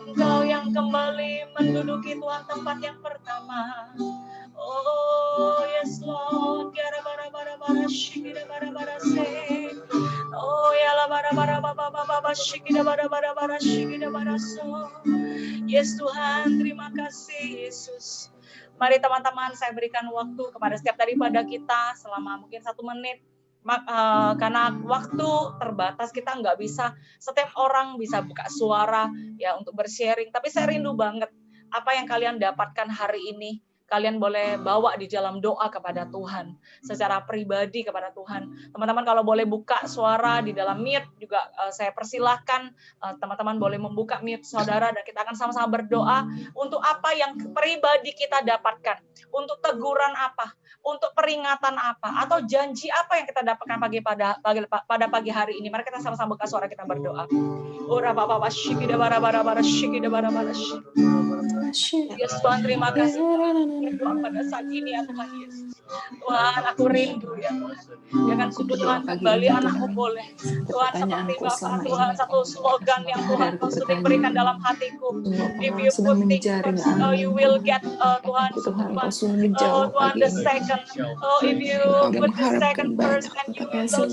Engkau yang kembali menduduki Tuhan tempat yang pertama. Oh yes Lord, bara shikida bara se. Oh ya la bara shikida bara shikida bara so. Yes Tuhan, terima kasih Yesus. Mari teman-teman, saya berikan waktu kepada setiap daripada kita selama mungkin 1 menit. Karena waktu terbatas, kita nggak bisa, setiap orang bisa buka suara ya untuk bersharing. Tapi saya rindu banget apa yang kalian dapatkan hari ini. Kalian boleh bawa di dalam doa kepada Tuhan, secara pribadi kepada Tuhan. Teman-teman kalau boleh buka suara di dalam mute juga saya persilahkan. Teman-teman boleh membuka mute saudara dan kita akan sama-sama berdoa untuk apa yang pribadi kita dapatkan, untuk teguran apa, untuk peringatan apa, atau janji apa yang kita dapatkan pada pagi hari ini. Mari kita sama-sama buka suara, kita berdoa. Ora baba shikida bara shikida bara. Yes Tuhan, terima kasih. Berdoa pada saat ini ya Tuhan Yesus. Tuhan, aku rindu ya Tuhan. Jangan kudu Tuhan kembali anakmu boleh. Tuhan, seperti Bapak Tuhan, satu slogan yang Tuhan kau sudah berikan dalam hatiku. If you put things first, you will get Tuhan, Tuhan the second. If you put the second first and you will go.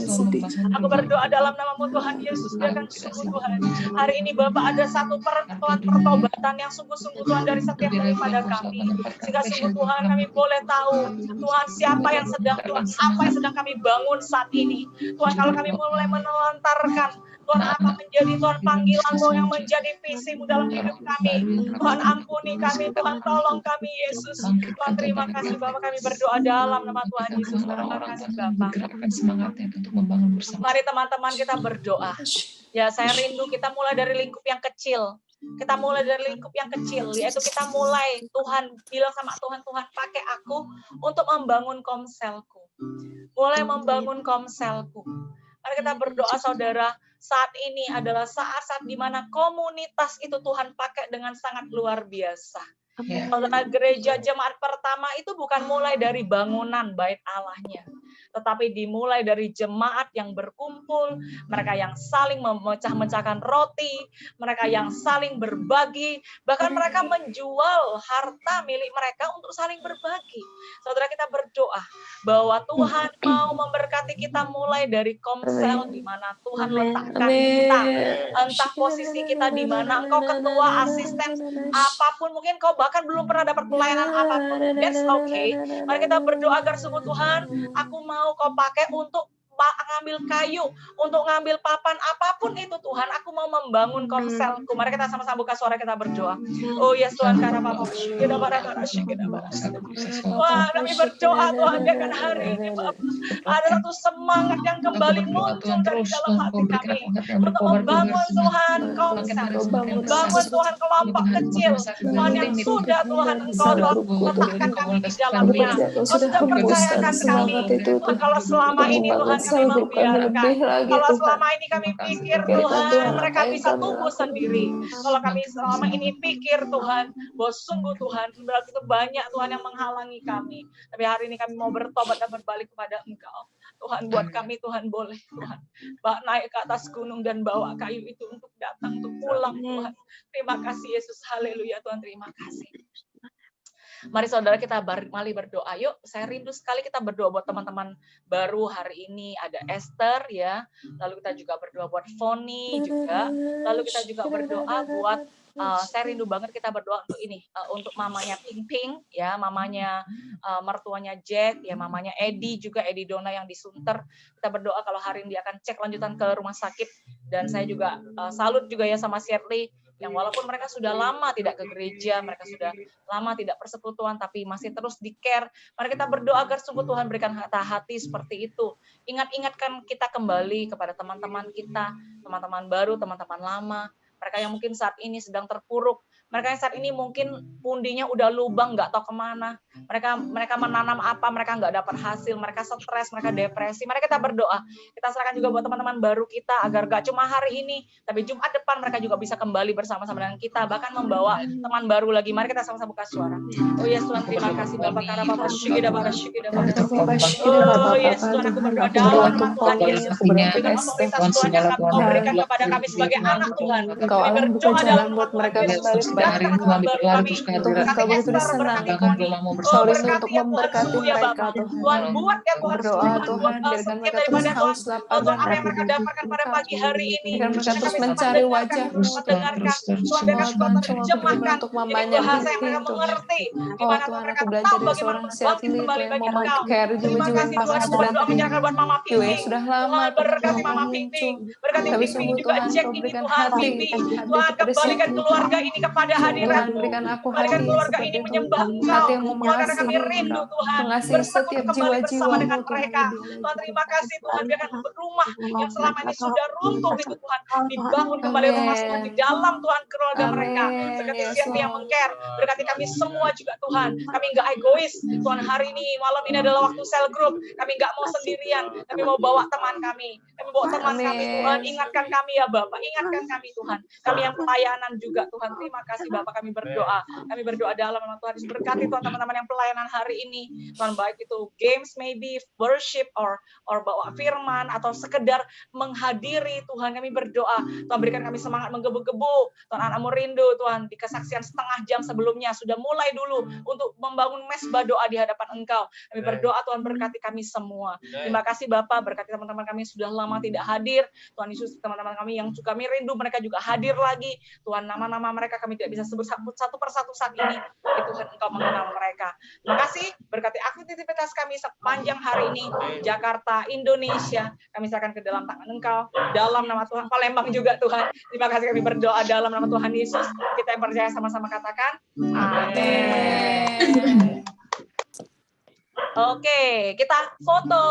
Aku berdoa dalam namamu Tuhan Yesus. Biarkan sungguh Tuhan. Hari ini Bapak ada satu pertobatan yang sungguh-sungguh sungguh Tuhan dari setiap daripada kami. Sehingga sungguh Tuhan kami boleh tahu Tuhan siapa yang sedang Tuhan, apa yang sedang kami bangun saat ini. Tuhan kalau kami mulai menelantarkan Tuhan apa menjadi Tuhan panggilan-Mu yang menjadi visi-Mu dalam hidup kami. Tuhan ampuni kami, Tuhan tolong kami Yesus. Tuhan terima kasih Bapak, kami berdoa dalam nama Tuhan Yesus. Terima kasih Bapak. Mari teman-teman kita berdoa. Ya saya rindu kita mulai dari lingkup yang kecil. Kita mulai dari lingkup yang kecil, yaitu kita mulai Tuhan bilang sama Tuhan, Tuhan pakai aku untuk membangun komselku. Mulai membangun komselku. Mari kita berdoa saudara, saat ini adalah saat-saat di mana komunitas itu Tuhan pakai dengan sangat luar biasa. Saudara, gereja jemaat pertama itu bukan mulai dari bangunan bait Allahnya, tetapi dimulai dari jemaat yang berkumpul, mereka yang saling memecah-mecahkan roti, mereka yang saling berbagi, bahkan mereka menjual harta milik mereka untuk saling berbagi. Saudara, kita berdoa bahwa Tuhan mau memberkati kita mulai dari komsel di mana Tuhan letakkan kita, entah posisi kita di mana, engkau ketua, asisten, apapun, mungkin kau bahkan belum pernah dapat pelayanan apapun, that's okay. Mari kita berdoa agar sungguh Tuhan, aku mau kau pakai untuk ngambil kayu, untuk ngambil papan, apapun itu Tuhan, aku mau membangun komselku. Mari kita sama-sama buka suara, kita berdoa. Oh yes Tuhan, karena Bapak wah, kami berdoa Tuhan, dengan hari ini Bapak, ada satu semangat yang kembali muncul dari dalam hati kami untuk membangun Tuhan komsel, membangun Tuhan kelompok kecil, Tuhan yang sudah Tuhan Engkau letakkan kami di dalamnya. Kau sudah percayakan kami, Tuhan, kalau selama ini Tuhan kami membiarkan, kalau selama ini kami pikir Tuhan mereka bisa tumbuh sendiri, kalau kami selama ini pikir Tuhan bahwa sungguh Tuhan begitu banyak Tuhan yang menghalangi kami, tapi hari ini kami mau bertobat dan berbalik kepada Engkau. Tuhan, buat kami Tuhan boleh Tuhan naik ke atas gunung dan bawa kayu itu untuk datang, untuk pulang Tuhan. Terima kasih Yesus, haleluya Tuhan, terima kasih. Mari saudara kita mari berdoa. Yuk, saya rindu sekali kita berdoa buat teman-teman baru hari ini. Ada Esther ya, lalu kita juga berdoa buat Foni juga, lalu kita juga berdoa buat saya rindu banget kita berdoa untuk ini, untuk mamanya Ping Ping ya, mamanya mertuanya Jack ya, mamanya Edi juga, Edi Dona yang di Sunter. Kita berdoa kalau hari ini dia akan cek lanjutan ke rumah sakit, dan saya juga salut juga ya sama Shirley yang walaupun mereka sudah lama tidak ke gereja, mereka sudah lama tidak persekutuan, tapi masih terus di-care. Mari kita berdoa agar sungguh Tuhan berikan hati seperti itu. Ingatkan kita kembali kepada teman-teman kita, teman-teman baru, teman-teman lama, mereka yang mungkin saat ini sedang terpuruk, mereka yang saat ini mungkin pundinya udah lubang, nggak tahu kemana, mereka menanam apa, mereka nggak dapat hasil, mereka stres, mereka depresi. Mari kita berdoa, kita serahkan juga buat teman-teman baru kita, agar gak cuma hari ini, tapi Jumat depan mereka juga bisa kembali bersama-sama dengan kita, bahkan membawa teman baru lagi. Mari kita sama-sama buka suara. Oh yes Tuhan, terima kasih Bapak, karena Bapak syukur. Oh yes Tuhan, aku berdoa dalam nama Tuhan Yesus, dengan otoritas Tuhan yang Kau berikan kepada kami sebagai anak Tuhan. Engkau Allah buka jalan buat mereka kembali hari ini Tuhan diperlari terus kehadiran Engkau begitu disenangi Engkau rindu untuk memberkati mereka Tuhan. Berdoa Tuhan, biarkan mereka terus haus lapar dan pada pagi hari ini, biarkan mereka terus mencari wajah-Mu Tuhan, untuk mamanya Ping Tuhan. Oh Tuhan, aku belajar dari seorang Shirley yang mau care jiwa-jiwa yang bahkan sedang jiwa yang sudah lama muncul, tapi sungguh Tuhan Kau berikan hati Tuhan, kembalikan keluarga ini kepada hadirat-Mu. Berikan aku hati keluarga ini menyembah Engkau. hati yang mengasihi, kami rindu Tuhan, mengasihi setiap jiwa-jiwa dengan mereka. Tuhan, terima kasih Tuhan, biarkan rumah yang selama ini sudah runtuh itu Tuhan, dibangun kembali rumah Tuhan di dalam Tuhan keluarga mereka. Berkati Shirley yang meng-care, berkati kami semua juga Tuhan. Kami nggak egois Tuhan, hari ini malam ini adalah waktu cell group. Kami nggak mau sendirian, kami mau bawa teman kami. Kami bawa teman kami Tuhan, ingatkan kami ya Bapak, ingatkan kami Tuhan. Kami yang pelayanan juga Tuhan, terima kasih Bapak, kami berdoa. Kami berdoa dalam nama Tuhan, berkati Tuhan teman-teman yang pelayanan hari ini. Tuhan, baik itu games maybe, worship, or bawa firman, atau sekedar menghadiri Tuhan, kami berdoa. Tuhan, berikan kami semangat menggebu-gebu. Tuhan, anak-Mu rindu Tuhan, di kesaksian setengah jam sebelumnya, sudah mulai dulu untuk membangun mesbah doa di hadapan Engkau. Kami berdoa Tuhan, berkati kami semua. Terima kasih Bapak, berkati teman-teman kami sudah lama tidak hadir. Tuhan Yesus, teman-teman kami yang juga kami rindu, mereka juga hadir lagi. Tuhan, nama-nama mereka kami tidak tidak bisa sebut satu persatu saat ini, Tuhan Engkau mengenal mereka. Makasih, berkati aktivitas kami sepanjang hari ini, Jakarta, Indonesia, kami serahkan ke dalam tangan Engkau, dalam nama Tuhan, Palembang juga Tuhan. Terima kasih kami berdoa dalam nama Tuhan Yesus. Kita yang percaya sama-sama katakan, amin. Oke, kita foto.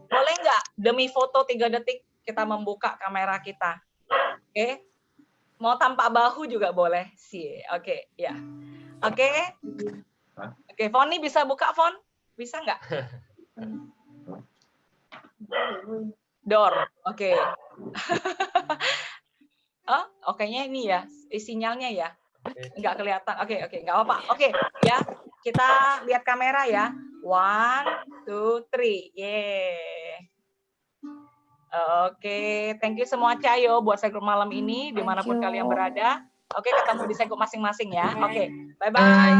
Boleh nggak? Demi foto 3 detik kita membuka kamera kita. Oke. Mau tampak bahu juga boleh sih. Oke, ya. Oke. Oke, Foni bisa buka, Fon? Bisa nggak? Door. Oke. Oh, oke-nya ini ya, sinyalnya ya. Nggak kelihatan. Oke, nggak apa-apa. Oke, ya. Kita lihat kamera ya. 1, 2, 3. Yeay. Oke, thank you semua Cayo buat segmen malam ini, dimanapun kalian berada. Oke, ketemu di segmen masing-masing ya. Oke, bye-bye.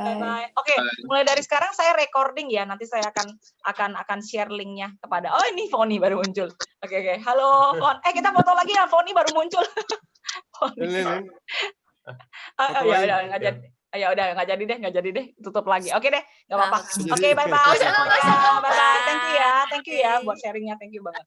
Bye-bye. Oke, mulai dari sekarang saya recording ya. Nanti saya akan share linknya kepada. Oh, ini Foni baru muncul. Oke. Halo, Fon. Kita foto lagi ya. Foni baru muncul. Ya udah nggak jadi deh, tutup lagi. Oke deh, nggak apa-apa. Oke, bye-bye. Bye-bye. Thank you ya buat sharingnya. Thank you banget.